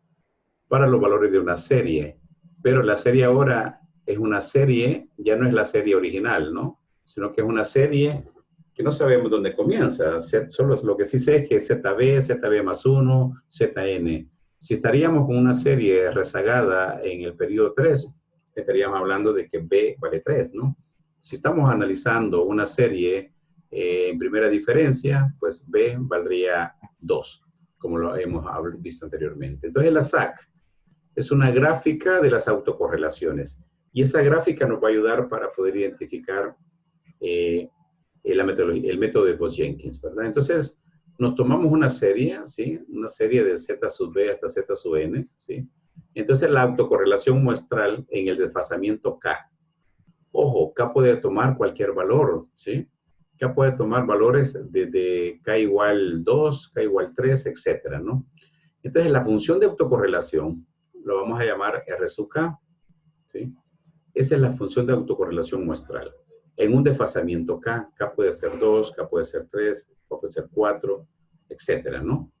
Para los valores de una serie. Pero la serie ahora es una serie, ya no es la serie original, ¿no? Sino que es una serie que no sabemos dónde comienza. Solo lo que sí sé es que ZB, ZB más 1, ZN. Si estaríamos con una serie rezagada en el periodo 3, estaríamos hablando de que B vale 3, ¿no? Si estamos analizando una serie en primera diferencia, pues B valdría 2, como lo hemos visto anteriormente. Entonces la SAC es una gráfica de las autocorrelaciones. Y esa gráfica nos va a ayudar para poder identificar el método de Bose-Jenkins, ¿verdad? Entonces, nos tomamos una serie, ¿sí? Una serie de Z sub B hasta Z sub N, ¿sí? Entonces, la autocorrelación muestral en el desfasamiento K. Ojo, K puede tomar cualquier valor, ¿sí? K puede tomar valores desde K igual 2, K igual 3, etcétera, ¿no? Entonces, la función de autocorrelación lo vamos a llamar R sub K, ¿sí? Esa es la función de autocorrelación muestral. En un desfasamiento K, K puede ser 2, K puede ser 3, K puede ser 4, etcétera, ¿no?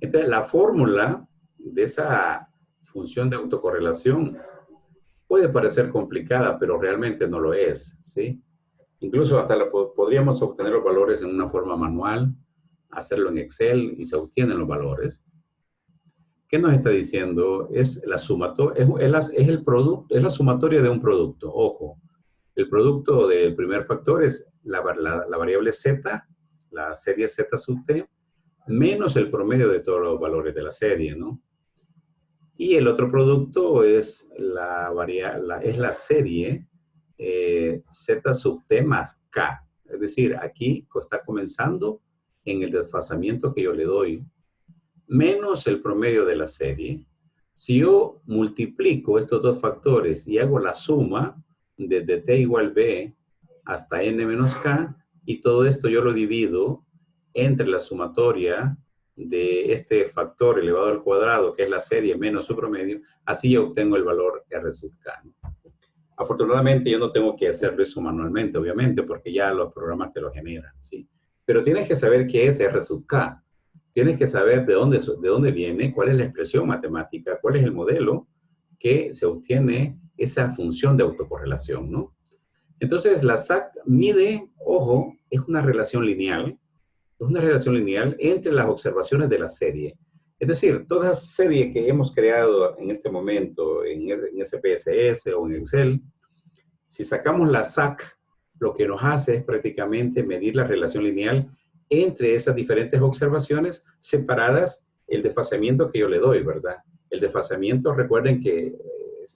Entonces, la fórmula de esa función de autocorrelación puede parecer complicada, pero realmente no lo es, ¿sí? Incluso hasta podríamos obtener los valores en una forma manual, hacerlo en Excel y se obtienen los valores. ¿Qué nos está diciendo? Es la sumatoria, es la sumatoria de un producto. Ojo, el producto del primer factor es la variable z, la serie z sub t, menos el promedio de todos los valores de la serie, ¿no? Y el otro producto es la serie z sub t más k. Es decir, aquí está comenzando en el desfasamiento que yo le doy, menos el promedio de la serie. Si yo multiplico estos dos factores y hago la suma desde t igual b hasta n menos k, y todo esto yo lo divido entre la sumatoria de este factor elevado al cuadrado, que es la serie menos su promedio, así yo obtengo el valor R sub k. Afortunadamente yo no tengo que hacerlo eso manualmente, obviamente, porque ya los programas te lo generan, ¿sí? Pero tienes que saber qué es R sub k. Tienes que saber de dónde viene, cuál es la expresión matemática, cuál es el modelo que se obtiene esa función de autocorrelación, ¿no? Entonces, la SAC mide, ojo, es una relación lineal entre las observaciones de la serie. Es decir, toda serie que hemos creado en este momento en SPSS o en Excel, si sacamos la SAC, lo que nos hace es prácticamente medir la relación lineal entre esas diferentes observaciones separadas, el desfasamiento que yo le doy, ¿verdad? El desfasamiento, recuerden que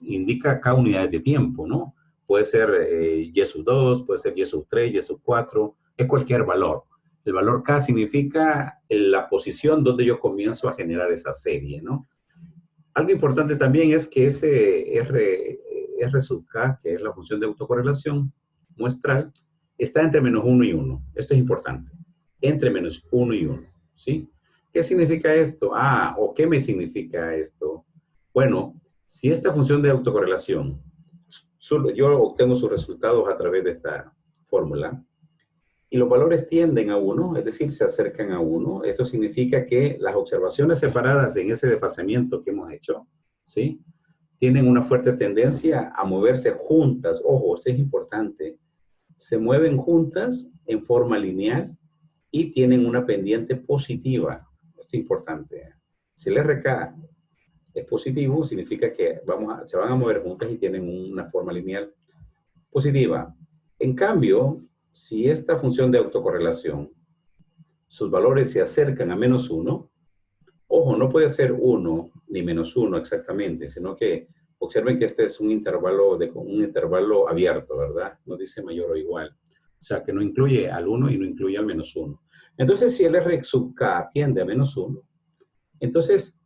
indica K unidades de tiempo, ¿no? Puede ser Y sub 2, puede ser Y sub 3, Y sub 4, es cualquier valor. El valor K significa la posición donde yo comienzo a generar esa serie, ¿no? Algo importante también es que ese R sub K, que es la función de autocorrelación muestral, está entre menos 1 y 1. Esto es importante. Entre menos 1 y 1, ¿sí? ¿Qué significa esto? ¿O qué me significa esto? Bueno, si esta función de autocorrelación, yo obtengo sus resultados a través de esta fórmula, y los valores tienden a 1, es decir, se acercan a 1, esto significa que las observaciones separadas en ese desfasamiento que hemos hecho, ¿sí?, tienen una fuerte tendencia a moverse juntas. Ojo, esto es importante. Se mueven juntas en forma lineal y tienen una pendiente positiva. Esto es importante. Si el RK es positivo, significa que se van a mover juntas y tienen una forma lineal positiva. En cambio, si esta función de autocorrelación, sus valores se acercan a menos 1, ojo, no puede ser 1 ni menos 1 exactamente, sino que observen que este es un intervalo abierto, ¿verdad? No dice mayor o igual. O sea, que no incluye al 1 y no incluye al menos 1. Entonces, si el R sub K tiende a menos 1, entonces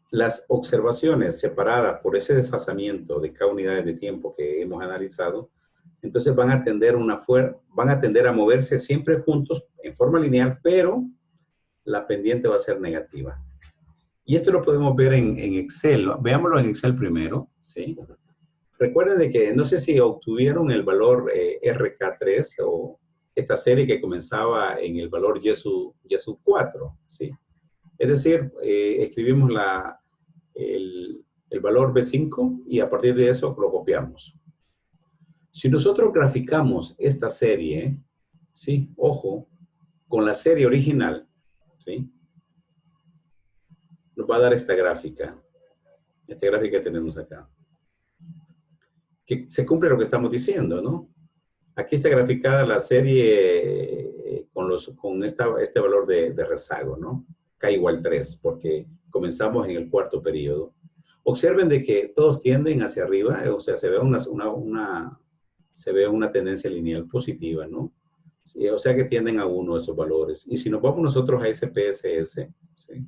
las observaciones separadas por ese desfasamiento de K unidades de tiempo que hemos analizado, entonces van a tender a moverse siempre juntos en forma lineal, pero la pendiente va a ser negativa. Y esto lo podemos ver en Excel. Veámoslo en Excel primero, ¿sí? Recuerden de que, no sé si obtuvieron el valor RK3 o esta serie que comenzaba en el valor Y sub 4, ¿sí? Es decir, escribimos el valor B5 y a partir de eso lo copiamos. Si nosotros graficamos esta serie, ¿sí? Ojo, con la serie original, ¿sí?, nos va a dar esta gráfica que tenemos acá. Que se cumple lo que estamos diciendo, ¿no? Aquí está graficada la serie con este valor de rezago, ¿no? K igual 3, porque comenzamos en el cuarto periodo. Observen de que todos tienden hacia arriba, o sea, se ve una tendencia lineal positiva, ¿no? Sí, o sea que tienden a 1 esos valores. Y si nos vamos nosotros a SPSS, ¿sí?,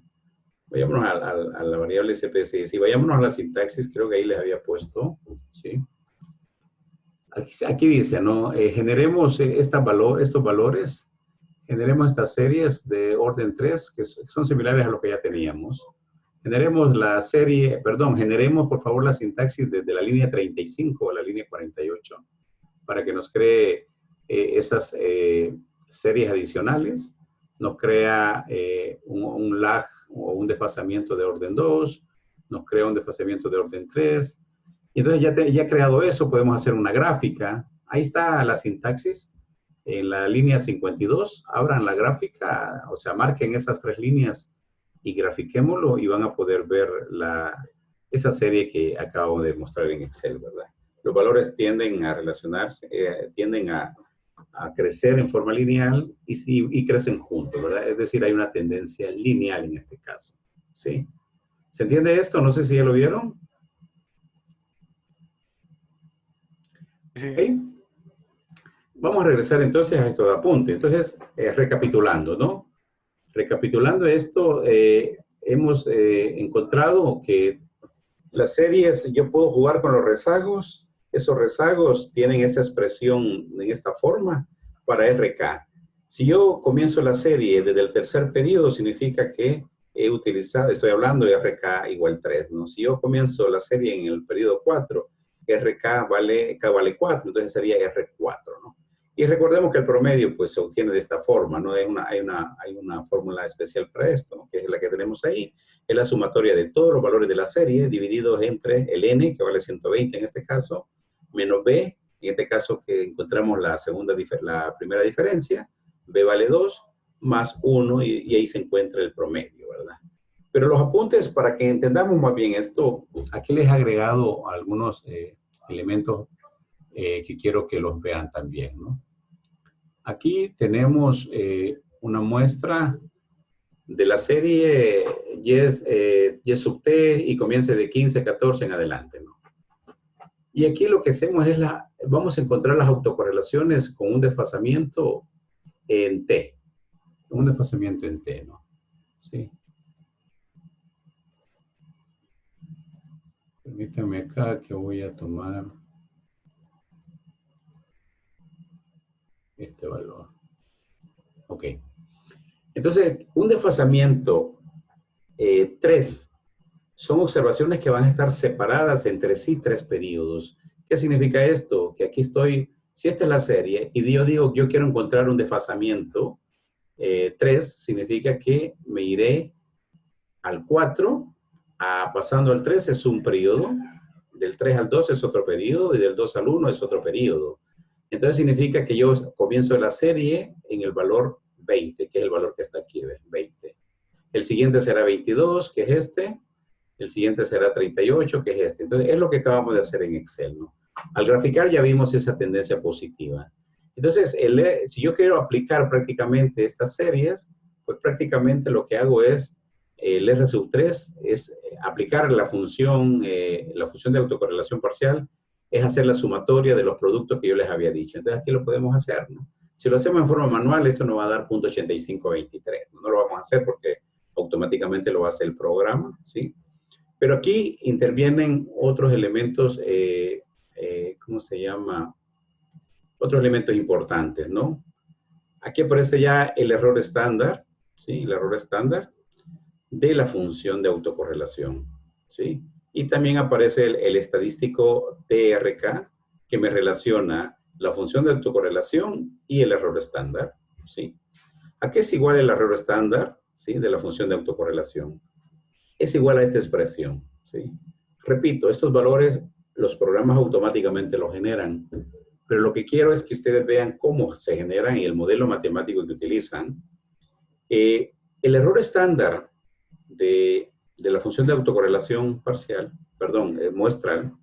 vayámonos a la variable SPSS y vayámonos a la sintaxis, creo que ahí les había puesto, ¿sí? Aquí dice, ¿no? Generemos estos valores, generemos estas series de orden 3, que son similares a lo que ya teníamos. Generemos por favor la sintaxis desde la línea 35 a la línea 48, para que nos cree esas series adicionales. Nos crea un lag o un desfasamiento de orden 2, nos crea un desfasamiento de orden 3. Y entonces ya creado eso, podemos hacer una gráfica. Ahí está la sintaxis. En la línea 52, abran la gráfica, o sea, marquen esas 3 líneas y grafiquémoslo y van a poder ver esa serie que acabo de mostrar en Excel, ¿verdad? Los valores tienden a relacionarse, tienden a crecer en forma lineal y crecen juntos, ¿verdad? Es decir, hay una tendencia lineal en este caso, ¿sí? ¿Se entiende esto? No sé si ya lo vieron. Sí. ¿Okay? Vamos a regresar entonces a estos apuntes. Entonces, recapitulando, ¿no? Recapitulando esto, hemos encontrado que las series, yo puedo jugar con los rezagos. Esos rezagos tienen esa expresión en esta forma para RK. Si yo comienzo la serie desde el tercer periodo, significa que he utilizado, estoy hablando de RK igual 3, ¿no? Si yo comienzo la serie en el periodo 4, K vale 4, entonces sería R4, ¿no? Y recordemos que el promedio pues se obtiene de esta forma, ¿no? Hay una fórmula especial para esto, ¿no? Que es la que tenemos ahí. Es la sumatoria de todos los valores de la serie divididos entre el n, que vale 120 en este caso, menos b, en este caso que encontramos la primera diferencia, b vale 2, más 1, y ahí se encuentra el promedio, ¿verdad? Pero los apuntes, para que entendamos más bien esto, aquí les he agregado algunos elementos que quiero que los vean también, ¿no? Aquí tenemos una muestra de la serie Y sub t y comienza de 15, 14 en adelante, ¿no? Y aquí lo que hacemos es vamos a encontrar las autocorrelaciones con un desfasamiento en t. Un desfasamiento en t, ¿no? Sí. Permítame acá que voy a tomar este valor. Ok. Entonces, un desfasamiento 3 son observaciones que van a estar separadas entre sí 3 periodos. ¿Qué significa esto? Que aquí estoy, si esta es la serie, y yo digo, yo quiero encontrar un desfasamiento 3, significa que me iré al 4, pasando al 3 es un periodo, del 3 al 2 es otro periodo, y del 2 al 1 es otro periodo. Entonces significa que yo comienzo la serie en el valor 20, que es el valor que está aquí, 20. El siguiente será 22, que es este. El siguiente será 38, que es este. Entonces, es lo que acabamos de hacer en Excel, ¿no? Al graficar ya vimos esa tendencia positiva. Entonces, si yo quiero aplicar prácticamente estas series, pues prácticamente lo que hago es, el R sub 3 es aplicar la función de autocorrelación parcial, es hacer la sumatoria de los productos que yo les había dicho. Entonces, aquí lo podemos hacer, ¿no? Si lo hacemos en forma manual, esto nos va a dar 0.8523. No lo vamos a hacer porque automáticamente lo hace el programa, ¿sí? Pero aquí intervienen otros elementos, ¿cómo se llama? Otros elementos importantes, ¿no? Aquí aparece ya el error estándar, ¿sí? El error estándar de la función de autocorrelación, ¿sí? Y también aparece el estadístico TRK, que me relaciona la función de autocorrelación y el error estándar, ¿sí? ¿A qué es igual el error estándar, ¿sí? De la función de autocorrelación? Es igual a esta expresión, ¿sí? Repito, estos valores los programas automáticamente los generan, pero lo que quiero es que ustedes vean cómo se generan y el modelo matemático que utilizan. El error estándar de la función de autocorrelación parcial, muestral,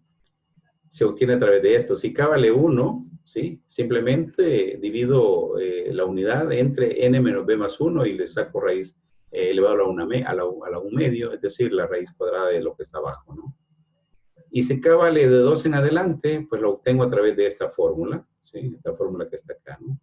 se obtiene a través de esto. Si K vale 1, ¿sí? Simplemente divido la unidad entre n menos b más 1 y le saco raíz elevado a la 1 medio, es decir, la raíz cuadrada de lo que está abajo, ¿no? Y si K vale de 2 en adelante, pues lo obtengo a través de esta fórmula, ¿sí? Esta fórmula que está acá, ¿no?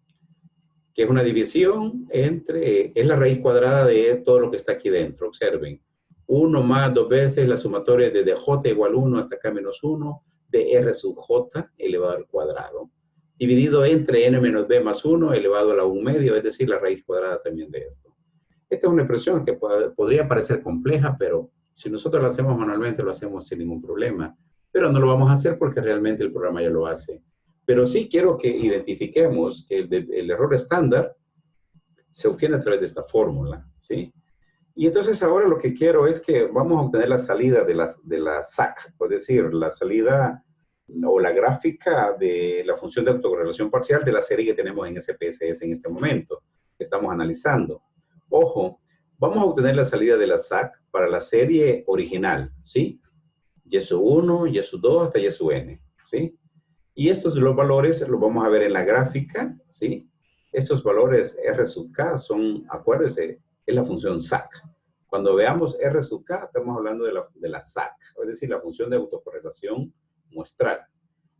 Que es una división es la raíz cuadrada de todo lo que está aquí dentro. Observen, 1 más 2 veces la sumatoria desde j igual 1 hasta k menos 1 de r sub j elevado al cuadrado, dividido entre n menos b más 1 elevado a la 1 medio, es decir, la raíz cuadrada también de esto. Esta es una expresión que podría parecer compleja, pero si nosotros lo hacemos manualmente, lo hacemos sin ningún problema. Pero no lo vamos a hacer porque realmente el programa ya lo hace. Pero sí quiero que identifiquemos que el error estándar se obtiene a través de esta fórmula, ¿sí? Y entonces ahora lo que quiero es que vamos a obtener la salida de la SAC, es decir, la salida o la gráfica de la función de autocorrelación parcial de la serie que tenemos en SPSS en este momento, que estamos analizando. Ojo, vamos a obtener la salida de la SAC para la serie original, ¿sí? Y sub 1, y sub 2 hasta y sub n, ¿sí? Y estos los valores los vamos a ver en la gráfica, ¿sí? Estos valores R sub K son, acuérdense, es la función SAC. Cuando veamos R sub K, estamos hablando de la SAC, es decir, la función de autocorrelación muestral.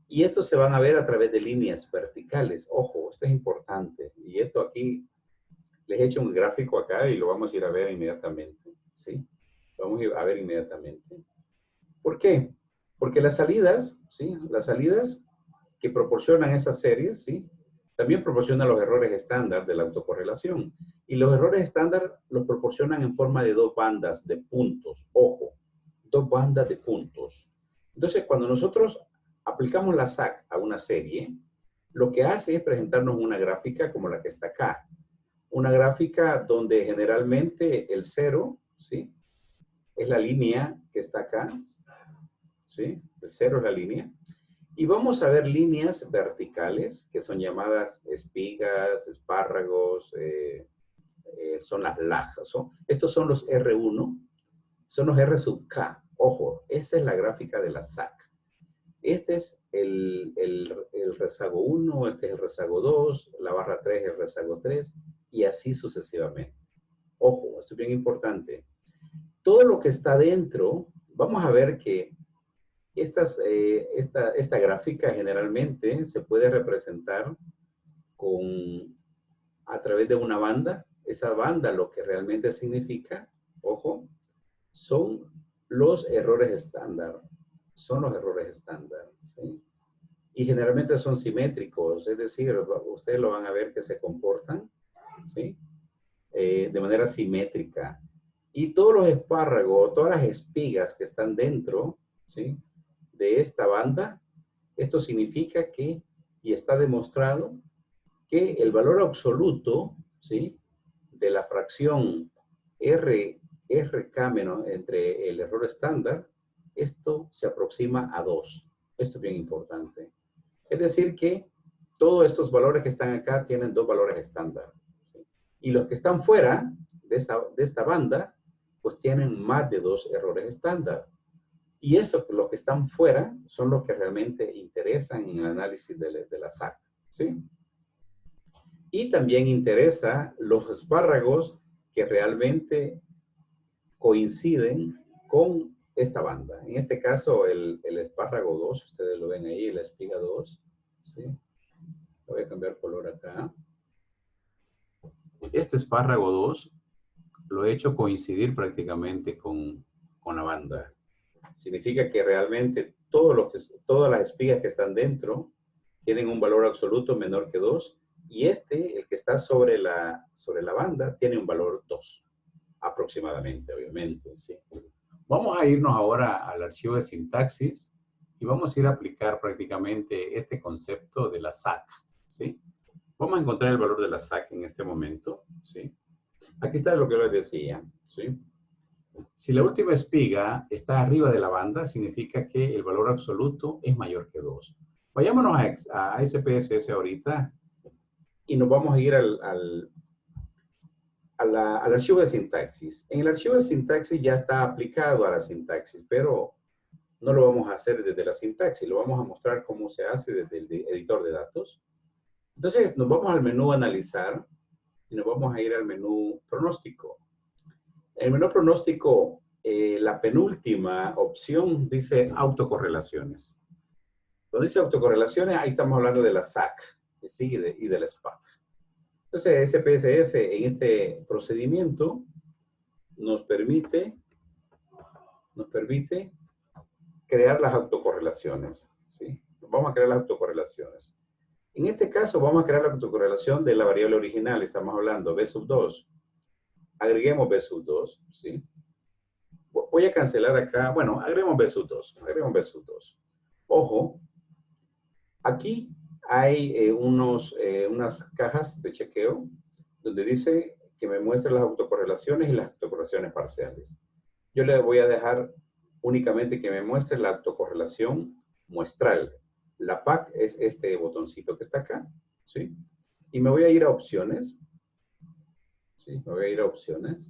Y estos se van a ver a través de líneas verticales. Ojo, esto es importante. Y esto aquí, les he hecho un gráfico acá y lo vamos a ir a ver inmediatamente, ¿sí? Lo vamos a ir a ver inmediatamente. ¿Por qué? Porque las salidas, ¿sí? Las salidas que proporcionan esas series, ¿sí? También proporcionan los errores estándar de la autocorrelación. Y los errores estándar los proporcionan en forma de dos bandas de puntos. Ojo, dos bandas de puntos. Entonces, cuando nosotros aplicamos la SAC a una serie, lo que hace es presentarnos una gráfica como la que está acá. Una gráfica donde generalmente el 0, ¿sí? Es la línea que está acá, ¿sí? El 0 es la línea. Y vamos a ver líneas verticales, que son llamadas espigas, espárragos, son las lajas. Estos son los R1, son los R sub K. Ojo, esa es la gráfica de la SAC. Este es el rezago 1, este es el rezago 2, la barra 3 es el rezago 3, y así sucesivamente. Ojo, esto es bien importante. Todo lo que está dentro, vamos a ver que esta gráfica generalmente se puede representar a través de una banda. Esa banda lo que realmente significa, ojo, son los errores estándar. Son los errores estándar, ¿sí? Y generalmente son simétricos, es decir, ustedes lo van a ver que se comportan, ¿sí? De manera simétrica. Y todos los espárragos, todas las espigas que están dentro, ¿sí? De esta banda, esto significa que, y está demostrado, que el valor absoluto, ¿sí? De la fracción RK menos entre el error estándar, esto se aproxima a 2. Esto es bien importante. Es decir que todos estos valores que están acá tienen dos valores estándar, ¿sí? Y los que están fuera de esta banda, pues tienen más de 2 errores estándar. Y eso, los que están fuera, son los que realmente interesan en el análisis de la SAC, ¿sí? Y también interesa los espárragos que realmente coinciden con esta banda. En este caso, el espárrago 2, ustedes lo ven ahí, la espiga 2, ¿sí? Voy a cambiar color acá. Este espárrago 2 lo he hecho coincidir prácticamente con la banda. Significa que realmente todas las espigas que están dentro tienen un valor absoluto menor que 2, y el que está sobre la banda, tiene un valor 2, aproximadamente, obviamente, ¿sí? Vamos a irnos ahora al archivo de sintaxis y vamos a ir a aplicar prácticamente este concepto de la SAC, ¿sí? Vamos a encontrar el valor de la SAC en este momento, ¿sí? Aquí está lo que les decía, ¿sí? Si la última espiga está arriba de la banda, significa que el valor absoluto es mayor que 2. Vayámonos a SPSS ahorita y nos vamos a ir al archivo de sintaxis. En el archivo de sintaxis ya está aplicado a la sintaxis, pero no lo vamos a hacer desde la sintaxis, lo vamos a mostrar cómo se hace desde el editor de datos. Entonces nos vamos al menú analizar y nos vamos a ir al menú pronóstico. En el menú pronóstico, la penúltima opción dice autocorrelaciones. Cuando dice autocorrelaciones, ahí estamos hablando de la SAC, ¿sí? Y de la SPAC. Entonces, SPSS en este procedimiento nos permite crear las autocorrelaciones, ¿sí? Vamos a crear las autocorrelaciones. En este caso, vamos a crear la autocorrelación de la variable original. Estamos hablando B sub 2. Agreguemos B sub 2, ¿sí? Voy a cancelar acá. Bueno, agreguemos B sub 2. Agreguemos B sub 2. Ojo, aquí hay unas cajas de chequeo donde dice que me muestre las autocorrelaciones y las autocorrelaciones parciales. Yo le voy a dejar únicamente que me muestre la autocorrelación muestral. La PAC es este botoncito que está acá, ¿sí? Y me voy a ir a opciones, ¿sí? Me voy a ir a opciones.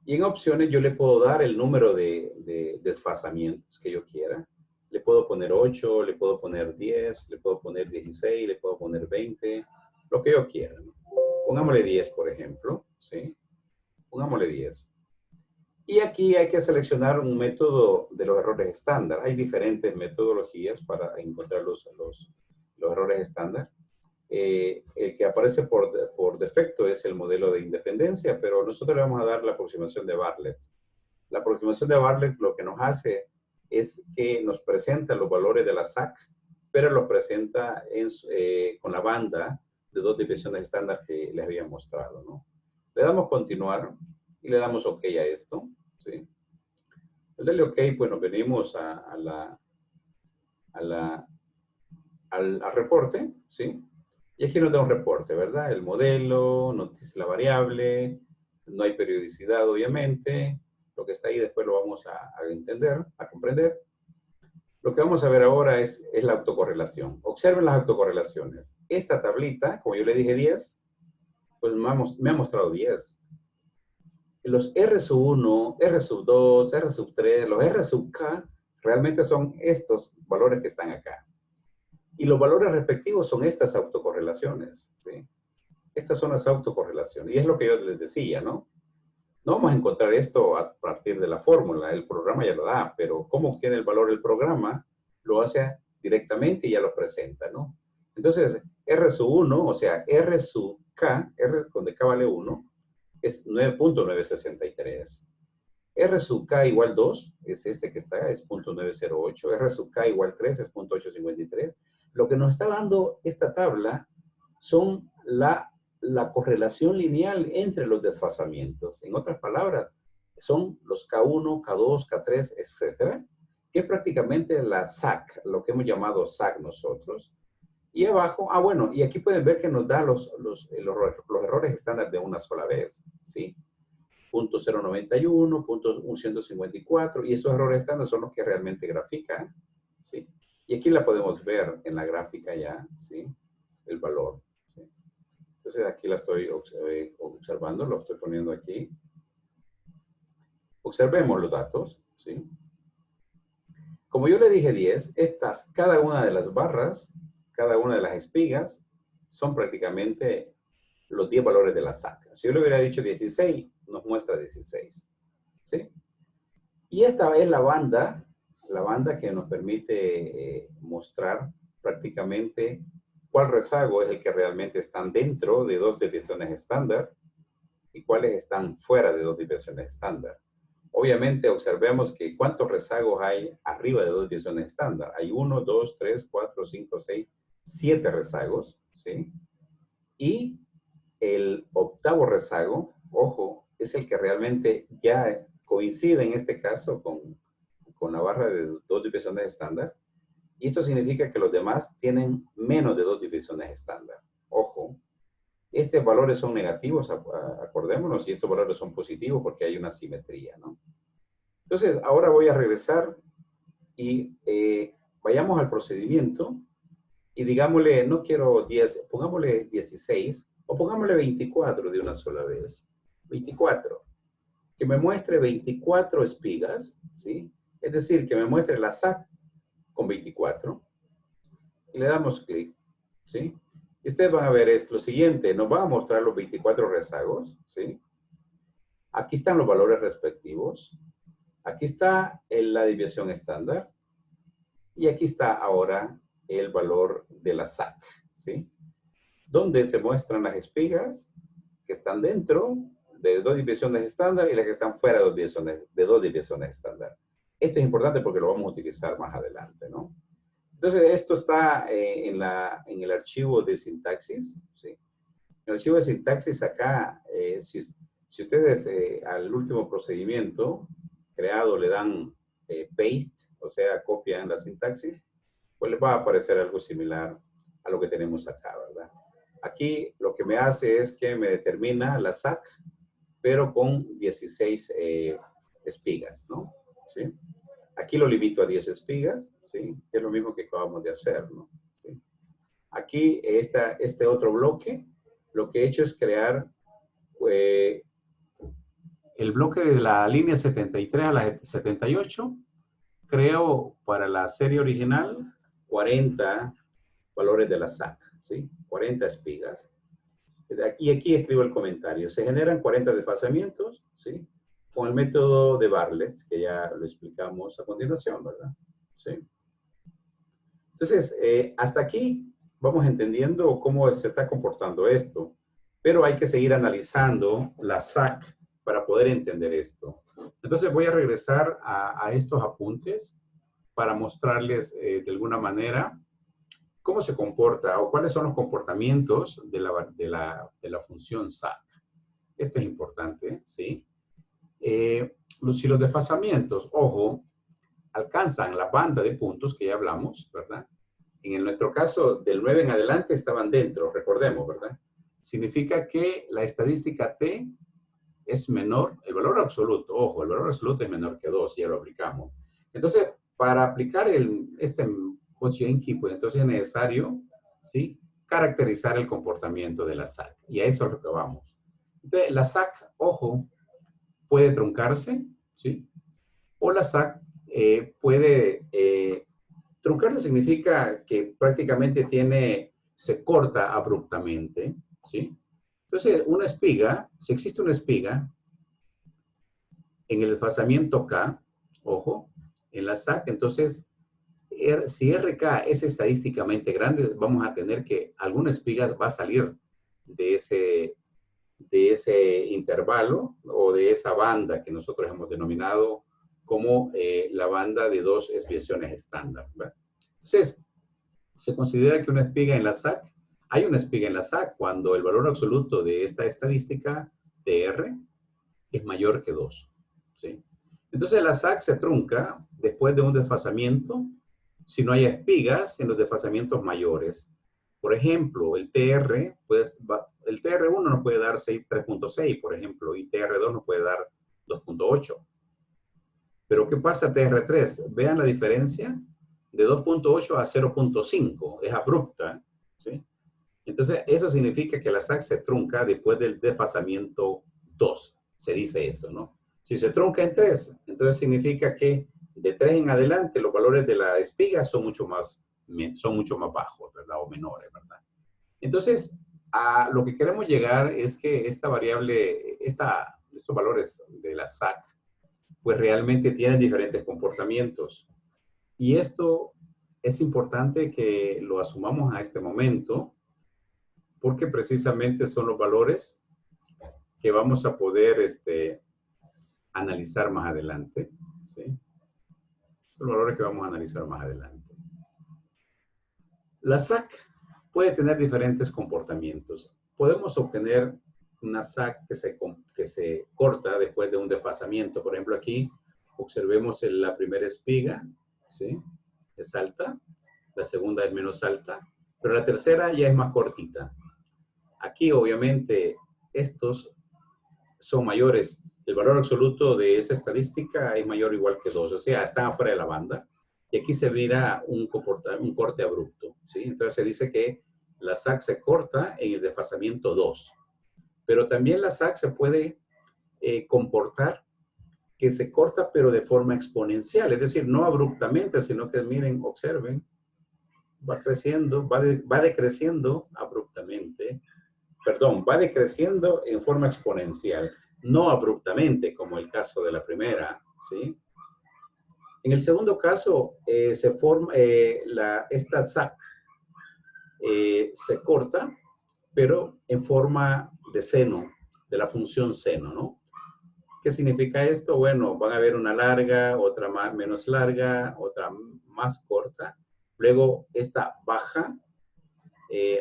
Y en opciones yo le puedo dar el número de desfasamientos que yo quiera. Le puedo poner 8, le puedo poner 10, le puedo poner 16, le puedo poner 20, lo que yo quiera, ¿no? Pongámosle 10, por ejemplo, ¿sí? Pongámosle 10. Y aquí hay que seleccionar un método de los errores estándar. Hay diferentes metodologías para encontrar los errores estándar. El que aparece por defecto es el modelo de independencia, pero nosotros le vamos a dar la aproximación de Bartlett. La aproximación de Bartlett lo que nos hace es que nos presenta los valores de la SAC, pero los presenta con la banda de 2 desviaciones estándar que les había mostrado, ¿no? Le damos continuar y le damos OK a esto, ¿sí? Al darle OK, pues nos venimos al reporte, ¿sí? Y aquí nos da un reporte, ¿verdad? El modelo, nos dice la variable, no hay periodicidad, obviamente. Lo que está ahí después lo vamos a entender, a comprender. Lo que vamos a ver ahora es la autocorrelación. Observen las autocorrelaciones. Esta tablita, como yo le dije 10, pues me ha mostrado 10. Los R sub 1, R sub 2, R sub 3, los R sub K, realmente son estos valores que están acá. Y los valores respectivos son estas autocorrelaciones, ¿sí? Estas son las autocorrelaciones. Y es lo que yo les decía, ¿no? No vamos a encontrar esto a partir de la fórmula. El programa ya lo da, pero cómo obtiene el valor el programa, lo hace directamente y ya lo presenta, ¿no? Entonces, R sub 1, o sea, R sub K, R donde K vale 1, es 9.963. R sub K igual 2, es este que está, es 0.908. R sub K igual 3 es 0.853. Lo que nos está dando esta tabla son la correlación lineal entre los desfasamientos. En otras palabras, son los K1, K2, K3, etcétera, que es prácticamente la SAC, lo que hemos llamado SAC nosotros. Y abajo, bueno, y aquí pueden ver que nos da los errores estándar de una sola vez, ¿sí? 0.091, 0.154, y esos errores estándar son los que realmente grafican, ¿sí? Y aquí la podemos ver en la gráfica ya, ¿sí? El valor, ¿sí? Entonces aquí la estoy observando, lo estoy poniendo aquí. Observemos los datos, ¿sí? Como yo le dije 10, cada una de las barras, cada una de las espigas, son prácticamente los 10 valores de la SAC. Si yo le hubiera dicho 16, nos muestra 16, ¿sí? Y esta es la banda que nos permite mostrar prácticamente cuál rezago es el que realmente están dentro de 2 desviaciones estándar y cuáles están fuera de 2 desviaciones estándar. Obviamente, observemos que cuántos rezagos hay arriba de 2 desviaciones estándar. Hay 1, 2, 3, 4, 5, 6, 7 rezagos, ¿sí? Y el octavo rezago, ojo, es el que realmente ya coincide en este caso con la barra de 2 desviaciones estándar. Y esto significa que los demás tienen menos de 2 desviaciones estándar. Ojo, estos valores son negativos, acordémonos, y estos valores son positivos porque hay una simetría, ¿no? Entonces, ahora voy a regresar y vayamos al procedimiento y digámosle, no quiero 10, pongámosle 16 o pongámosle 24 de una sola vez. 24. Que me muestre 24 espigas, ¿sí? Es decir, que me muestre la SAC con 24. Y le damos clic, ¿sí? Y ustedes van a ver lo siguiente, nos va a mostrar los 24 rezagos, ¿sí? Aquí están los valores respectivos. Aquí está la desviación estándar. Y aquí está ahora el valor de la SAC, ¿sí? Donde se muestran las espigas que están dentro de 2 desviaciones estándar y las que están fuera de 2 desviaciones estándar. Esto es importante porque lo vamos a utilizar más adelante, ¿no? Entonces, esto está en el archivo de sintaxis, ¿sí? En el archivo de sintaxis acá, si ustedes al último procedimiento creado le dan paste, o sea, copian la sintaxis, pues les va a aparecer algo similar a lo que tenemos acá, ¿verdad? Aquí lo que me hace es que me determina la SAC pero con 16 espigas, ¿no? ¿Sí? Aquí lo limito a 10 espigas, ¿sí? Es lo mismo que acabamos de hacer, ¿no? ¿Sí? Aquí, este otro bloque, lo que he hecho es crear el bloque de la línea 73 a la 78. Creo para la serie original 40 valores de la SAC, ¿sí? 40 espigas. Y aquí escribo el comentario. Se generan 40 desfasamientos, ¿sí? Con el método de Bartlett, que ya lo explicamos a continuación, ¿verdad? ¿Sí? Entonces, hasta aquí vamos entendiendo cómo se está comportando esto, pero hay que seguir analizando la SAC para poder entender esto. Entonces voy a regresar a estos apuntes para mostrarles de alguna manera cómo se comporta o cuáles son los comportamientos de la función SAC. Esto es importante, ¿sí? Si los desfasamientos, ojo, alcanzan la banda de puntos que ya hablamos, ¿verdad? En nuestro caso, del 9 en adelante estaban dentro, recordemos, ¿verdad? Significa que la estadística T es menor, el valor absoluto, ojo, el valor absoluto es menor que 2, ya lo aplicamos. Entonces, para aplicar este Pochinki, pues entonces es necesario, ¿sí? Caracterizar el comportamiento de la SAC. Y a eso es lo que vamos. Entonces, la SAC, ojo, puede truncarse, ¿sí? O la SAC puede... truncarse significa que prácticamente se corta abruptamente, ¿sí? Entonces, una espiga, si existe una espiga, en el desfasamiento K, ojo, en la SAC, entonces, si RK es estadísticamente grande, vamos a tener que alguna espiga va a salir de ese intervalo o de esa banda que nosotros hemos denominado como la banda de 2 desviaciones estándar, ¿verdad? Entonces, se considera que una espiga en la SAC, hay una espiga en la SAC cuando el valor absoluto de esta estadística TR es mayor que 2, ¿sí? Entonces la SAC se trunca después de un desfasamiento si no hay espigas en los desfasamientos mayores. Por ejemplo, el TR, pues, el TR1 nos puede dar 3.6, por ejemplo, y TR2 nos puede dar 2.8. Pero ¿qué pasa TR3? Vean la diferencia de 2.8 a 0.5. Es abrupta, ¿sí? Entonces, eso significa que la SAC se trunca después del desfasamiento 2. Se dice eso, ¿no? Si se trunca en 3, entonces significa que de 3 en adelante los valores de la espiga son mucho más bajos, ¿verdad? O menores, ¿verdad? Entonces, a lo que queremos llegar es que esta variable, estos valores de la SAC, pues realmente tienen diferentes comportamientos. Y esto es importante que lo asumamos a este momento, porque precisamente son los valores que vamos a poder analizar más adelante, ¿sí? Son los valores que vamos a analizar más adelante. La SAC puede tener diferentes comportamientos. Podemos obtener una SAC que se corta después de un desfasamiento. Por ejemplo, aquí observemos la primera espiga, ¿sí? Es alta, la segunda es menos alta, pero la tercera ya es más cortita. Aquí, obviamente, estos son mayores. El valor absoluto de esta estadística es mayor o igual que 2, o sea, están afuera de la banda. Y aquí se mira un corte abrupto, ¿sí? Entonces se dice que la SAC se corta en el desfasamiento 2. Pero también la SAC se puede comportar que se corta, pero de forma exponencial. Es decir, no abruptamente, sino que miren, observen, va creciendo, va decreciendo abruptamente. Perdón, va decreciendo en forma exponencial, no abruptamente, como el caso de la primera, ¿sí? En el segundo caso, esta SAC se corta, pero en forma de seno, de la función seno, ¿no? ¿Qué significa esto? Bueno, van a haber una larga, otra menos larga, otra más corta. Luego esta baja,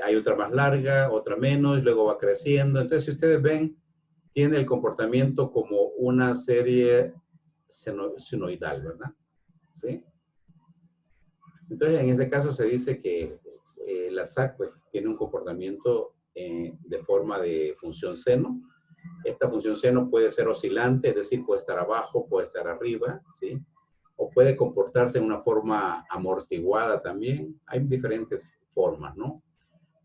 hay otra más larga, otra menos, luego va creciendo. Entonces, si ustedes ven, tiene el comportamiento como una serie senoidal, ¿verdad? ¿Sí? Entonces, en este caso se dice que la SAC pues, tiene un comportamiento de forma de función seno. Esta función seno puede ser oscilante, es decir, puede estar abajo, puede estar arriba, ¿sí? O puede comportarse en una forma amortiguada también. Hay diferentes formas, ¿no?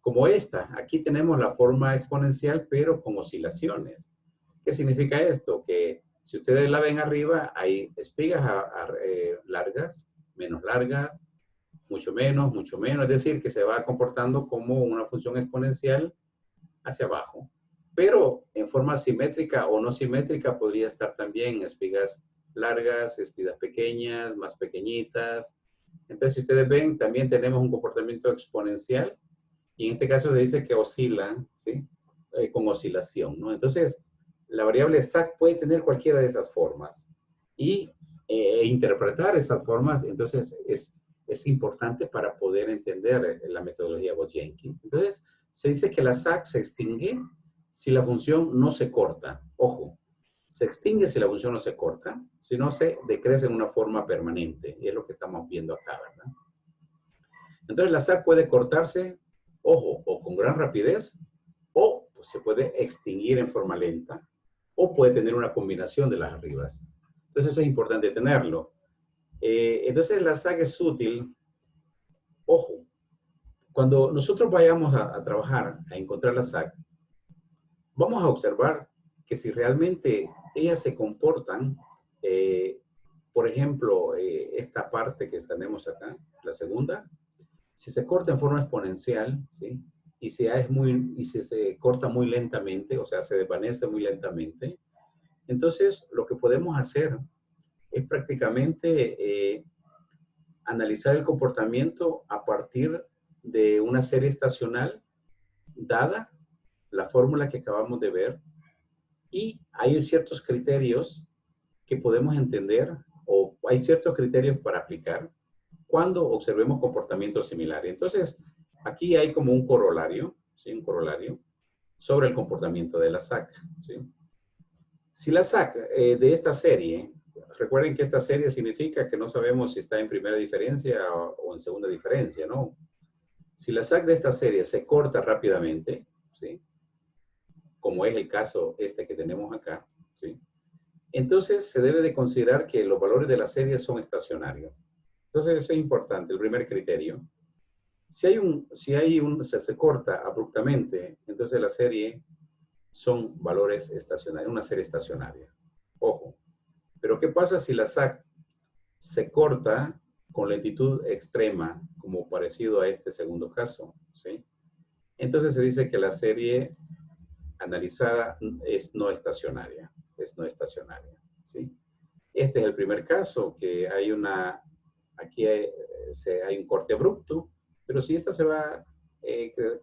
Como esta, aquí tenemos la forma exponencial, pero con oscilaciones. ¿Qué significa esto? Que si ustedes la ven arriba, hay espigas largas, menos largas, mucho menos. Es decir, que se va comportando como una función exponencial hacia abajo. Pero en forma simétrica o no simétrica podría estar también espigas largas, espigas pequeñas, más pequeñitas. Entonces, si ustedes ven, también tenemos un comportamiento exponencial. Y en este caso se dice que oscilan, ¿sí? Con oscilación, ¿no? Entonces, la variable SAC puede tener cualquiera de esas formas. Y interpretar esas formas, entonces, es importante para poder entender la metodología Bose-Jenkins. Entonces, se dice que la SAC se extingue si la función no se corta. Ojo, se extingue si la función no se corta, si no se decrece en una forma permanente. Y es lo que estamos viendo acá, ¿verdad? Entonces, la SAC puede cortarse, ojo, o con gran rapidez, o pues, se puede extinguir en forma lenta, o puede tener una combinación de las arribas. Entonces, eso es importante tenerlo. Entonces, la SAC es útil. Ojo, cuando nosotros vayamos a trabajar, a encontrar la SAC, vamos a observar que si realmente ellas se comportan, por ejemplo, esta parte que tenemos acá, la segunda, si se corta en forma exponencial, ¿sí? Y si se corta muy lentamente, o sea, se desvanece muy lentamente, entonces lo que podemos hacer es prácticamente analizar el comportamiento a partir de una serie estacional dada la fórmula que acabamos de ver, y hay ciertos criterios que podemos entender, o hay ciertos criterios para aplicar cuando observemos comportamientos similares. Entonces, aquí hay como un corolario, ¿sí? Un corolario sobre el comportamiento de la SAC, ¿sí? Si la SAC de esta serie, recuerden que esta serie significa que no sabemos si está en primera diferencia o en segunda diferencia, ¿no? Si la SAC de esta serie se corta rápidamente, ¿sí? Como es el caso este que tenemos acá, ¿sí? Entonces se debe de considerar que los valores de la serie son estacionarios. Entonces eso es importante, el primer criterio. Si se corta abruptamente, entonces la serie son valores estacionarios, una serie estacionaria. Ojo. Pero ¿qué pasa si la SAC se corta con lentitud extrema, como parecido a este segundo caso, ¿sí? Entonces se dice que la serie analizada es no estacionaria, ¿sí? Este es el primer caso, que aquí hay un corte abrupto, pero si esta se va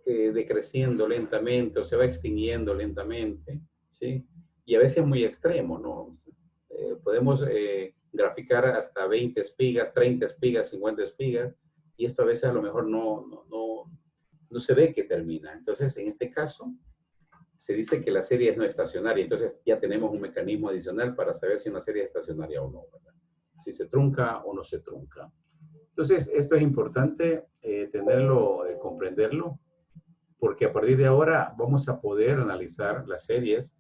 decreciendo lentamente o se va extinguiendo lentamente, ¿sí? Y a veces muy extremo, ¿no? Podemos graficar hasta 20 espigas, 30 espigas, 50 espigas, y esto a veces a lo mejor no se ve que termina. Entonces, en este caso, se dice que la serie es no estacionaria, entonces ya tenemos un mecanismo adicional para saber si una serie es estacionaria o no, ¿verdad? Si se trunca o no se trunca. Entonces, esto es importante tenerlo, comprenderlo, porque a partir de ahora vamos a poder analizar las series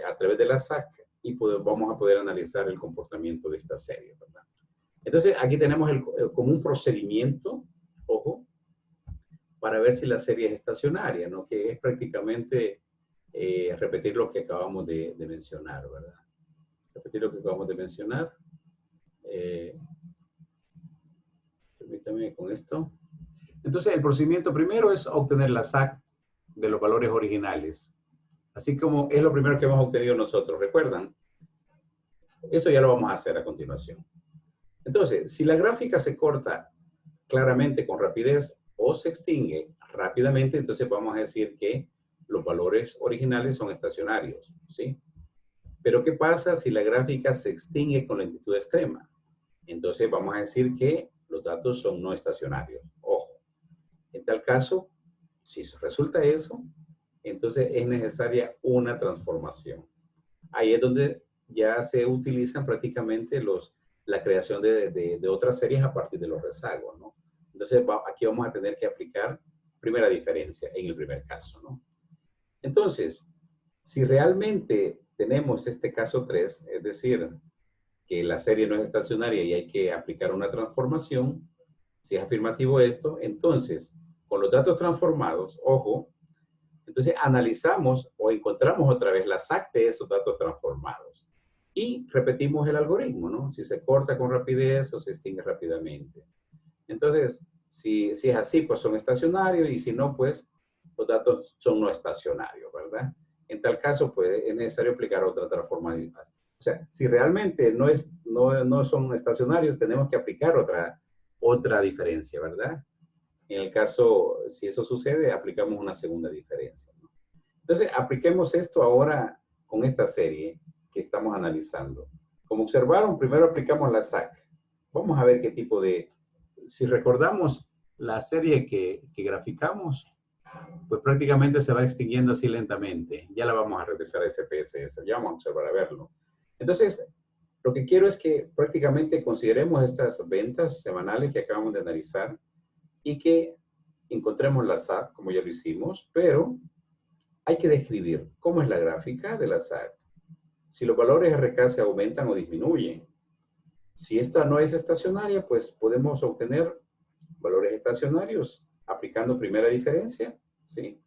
a través de la SAC y vamos a poder analizar el comportamiento de esta serie, ¿verdad? Entonces, aquí tenemos como un procedimiento, ojo, para ver si la serie es estacionaria, ¿no? Que es prácticamente repetir lo que acabamos de mencionar, ¿verdad? Repetir lo que acabamos de mencionar. Permítame con esto. Entonces, el procedimiento primero es obtener la SAC de los valores originales. Así como es lo primero que hemos obtenido nosotros, ¿recuerdan? Eso ya lo vamos a hacer a continuación. Entonces, si la gráfica se corta claramente con rapidez o se extingue rápidamente, entonces vamos a decir que los valores originales son estacionarios, ¿sí? Pero ¿qué pasa si la gráfica se extingue con lentitud extrema? Entonces vamos a decir que los datos son no estacionarios. Ojo, en tal caso, si resulta eso, entonces es necesaria una transformación. Ahí es donde ya se utilizan prácticamente la creación de otras series a partir de los rezagos, ¿no? Entonces aquí vamos a tener que aplicar primera diferencia en el primer caso, ¿no? Entonces, Si realmente tenemos este caso 3, es decir, que la serie no es estacionaria y hay que aplicar una transformación, si es afirmativo esto, entonces, con los datos transformados, ojo, entonces analizamos o encontramos otra vez la SAC de esos datos transformados. Y repetimos el algoritmo, ¿no? Si se corta con rapidez o se extingue rápidamente. Entonces, si es así, pues son estacionarios, y si no, pues los datos son no estacionarios, ¿verdad? En tal caso, pues es necesario aplicar otra transformación. O sea, si realmente no son estacionarios, tenemos que aplicar otra diferencia, ¿verdad? En el caso, si eso sucede, aplicamos una segunda diferencia, ¿no? Entonces, apliquemos esto ahora con esta serie que estamos analizando. Como observaron, primero aplicamos la SAC. Vamos a ver qué tipo de... Si recordamos la serie que graficamos, pues prácticamente se va extinguiendo así lentamente. Ya la vamos a regresar a SPSS. Ya vamos a observar a verlo. Entonces, lo que quiero es que prácticamente consideremos estas ventas semanales que acabamos de analizar y que encontremos la SAC, como ya lo hicimos, pero hay que describir cómo es la gráfica de la SAC. Si los valores RK se aumentan o disminuyen. Si esta no es estacionaria, pues podemos obtener valores estacionarios aplicando primera diferencia, ¿sí?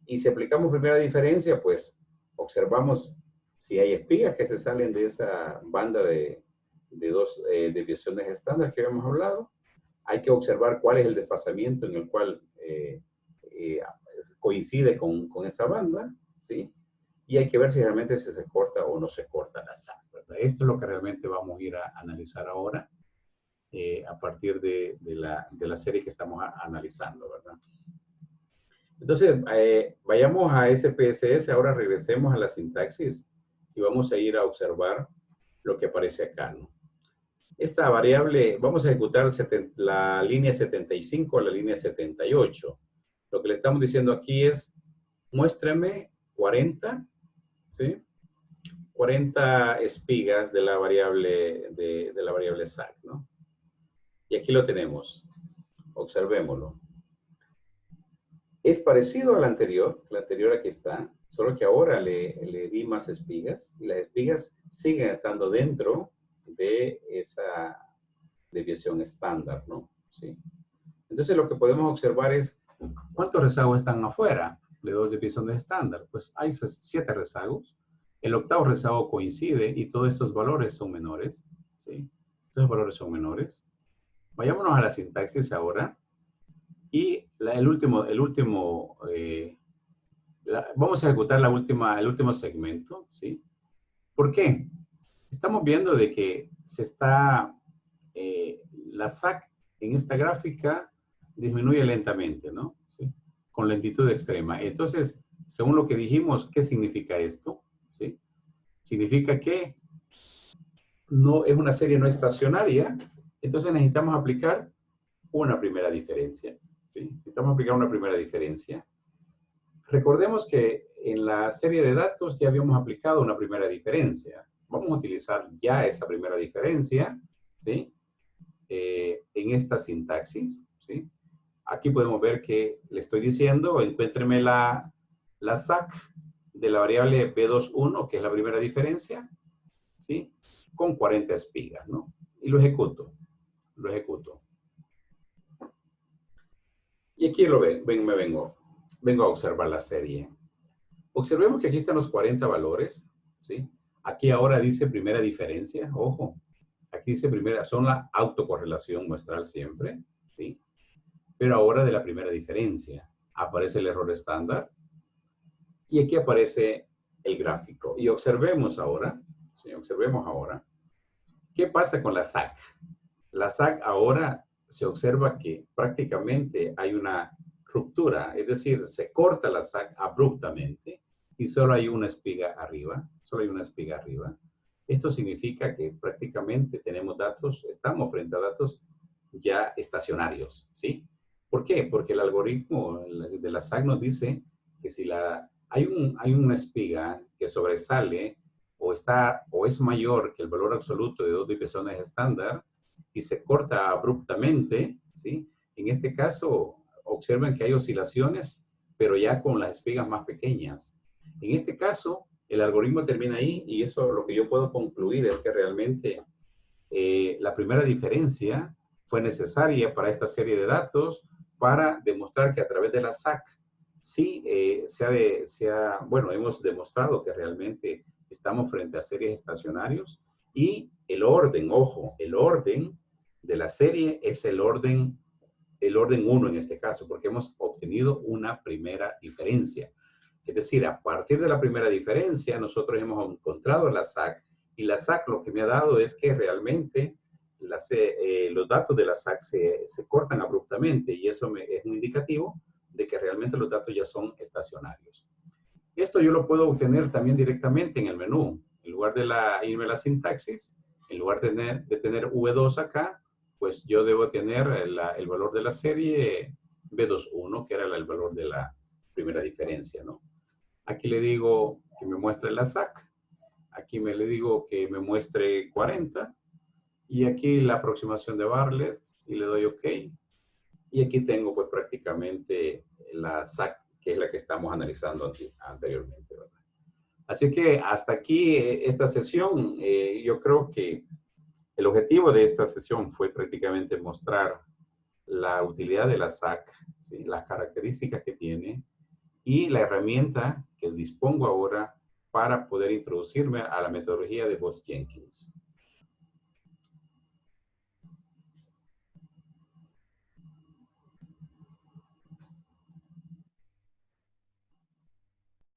Y si aplicamos primera diferencia, pues observamos si hay espigas que se salen de esa banda de dos desviaciones estándar que habíamos hablado. Hay que observar cuál es el desfasamiento en el cual coincide con esa banda, ¿sí? Y hay que ver si realmente se corta o no se corta la SAC, ¿verdad? Esto es lo que realmente vamos a ir a analizar ahora a partir de la serie que estamos analizando, ¿verdad? Entonces, vayamos a SPSS, ahora regresemos a la sintaxis y vamos a ir a observar lo que aparece acá, ¿no? Esta variable, vamos a ejecutar la línea 75 a la línea 78. Lo que le estamos diciendo aquí es, muéstrame 40, ¿sí? 40 espigas de la variable, de la variable SAC, ¿no? Y aquí lo tenemos. Observémoslo. Es parecido al anterior. La anterior aquí está, solo que ahora le di más espigas y las espigas siguen estando dentro de esa desviación estándar, ¿no? Sí. Entonces lo que podemos observar es cuántos rezagos están afuera de dos desviaciones estándar. Pues hay 7 rezagos. El octavo rezago coincide y todos estos valores son menores, ¿sí? Estos valores son menores. Vayámonos a la sintaxis ahora. Y vamos a ejecutar el último segmento, ¿sí? ¿Por qué? Estamos viendo de que la SAC en esta gráfica disminuye lentamente, ¿no? ¿Sí? Con lentitud extrema. Entonces, según lo que dijimos, ¿qué significa esto? ¿Sí? Significa que no es una serie no estacionaria, entonces necesitamos aplicar una primera diferencia, ¿sí? Necesitamos aplicar una primera diferencia. Recordemos que en la serie de datos ya habíamos aplicado una primera diferencia. Vamos a utilizar ya esa primera diferencia, ¿sí? En esta sintaxis, ¿sí? Aquí podemos ver que le estoy diciendo, encuéntreme la SAC de la variable B21, que es la primera diferencia, ¿sí? Con 40 espigas, ¿no? Y lo ejecuto. Lo ejecuto. Y aquí vengo a observar la serie. Observemos que aquí están los 40 valores, ¿sí? Aquí ahora dice primera diferencia, ojo. Aquí dice primera, son la autocorrelación muestral siempre, ¿sí? Pero ahora de la primera diferencia. Aparece el error estándar. Y aquí aparece el gráfico. Y observemos ahora, ¿sí? Observemos ahora. ¿Qué pasa con la SAC? La SAC ahora se observa que prácticamente hay una ruptura, es decir, se corta la SAC abruptamente y solo hay una espiga arriba, solo hay una espiga arriba. Esto significa que prácticamente tenemos datos, estamos frente a datos ya estacionarios, ¿sí? ¿Por qué? Porque el algoritmo de la SAC nos dice que si hay una espiga que sobresale o es mayor que el valor absoluto de dos desviaciones estándar, y se corta abruptamente, ¿sí? En este caso, observen que hay oscilaciones, pero ya con las espigas más pequeñas. En este caso, el algoritmo termina ahí y eso lo que yo puedo concluir es que realmente la primera diferencia fue necesaria para esta serie de datos para demostrar que a través de la SAC sí bueno, hemos demostrado que realmente estamos frente a series estacionarios y el orden, ojo, el orden de la serie es el orden 1 en este caso, porque hemos obtenido una primera diferencia. Es decir, a partir de la primera diferencia, nosotros hemos encontrado la SAC y la SAC lo que me ha dado es que realmente los datos de la SAC se cortan abruptamente y eso es un indicativo de que realmente los datos ya son estacionarios. Esto yo lo puedo obtener también directamente en el menú. En lugar de irme a la sintaxis, en lugar de tener V2 acá, pues yo debo tener el valor de la serie B21, que era el valor de la primera diferencia, ¿no? Aquí le digo que me muestre la SAC. Aquí le digo que me muestre 40. Y aquí la aproximación de Bartlett. Y le doy OK. Y aquí tengo pues prácticamente la SAC, que es la que estamos analizando anteriormente, ¿verdad? Así que hasta aquí esta sesión. Yo creo que el objetivo de esta sesión fue prácticamente mostrar la utilidad de la SAC, ¿sí? Las características que tiene y la herramienta que dispongo ahora para poder introducirme a la metodología de Bosch-Jenkins.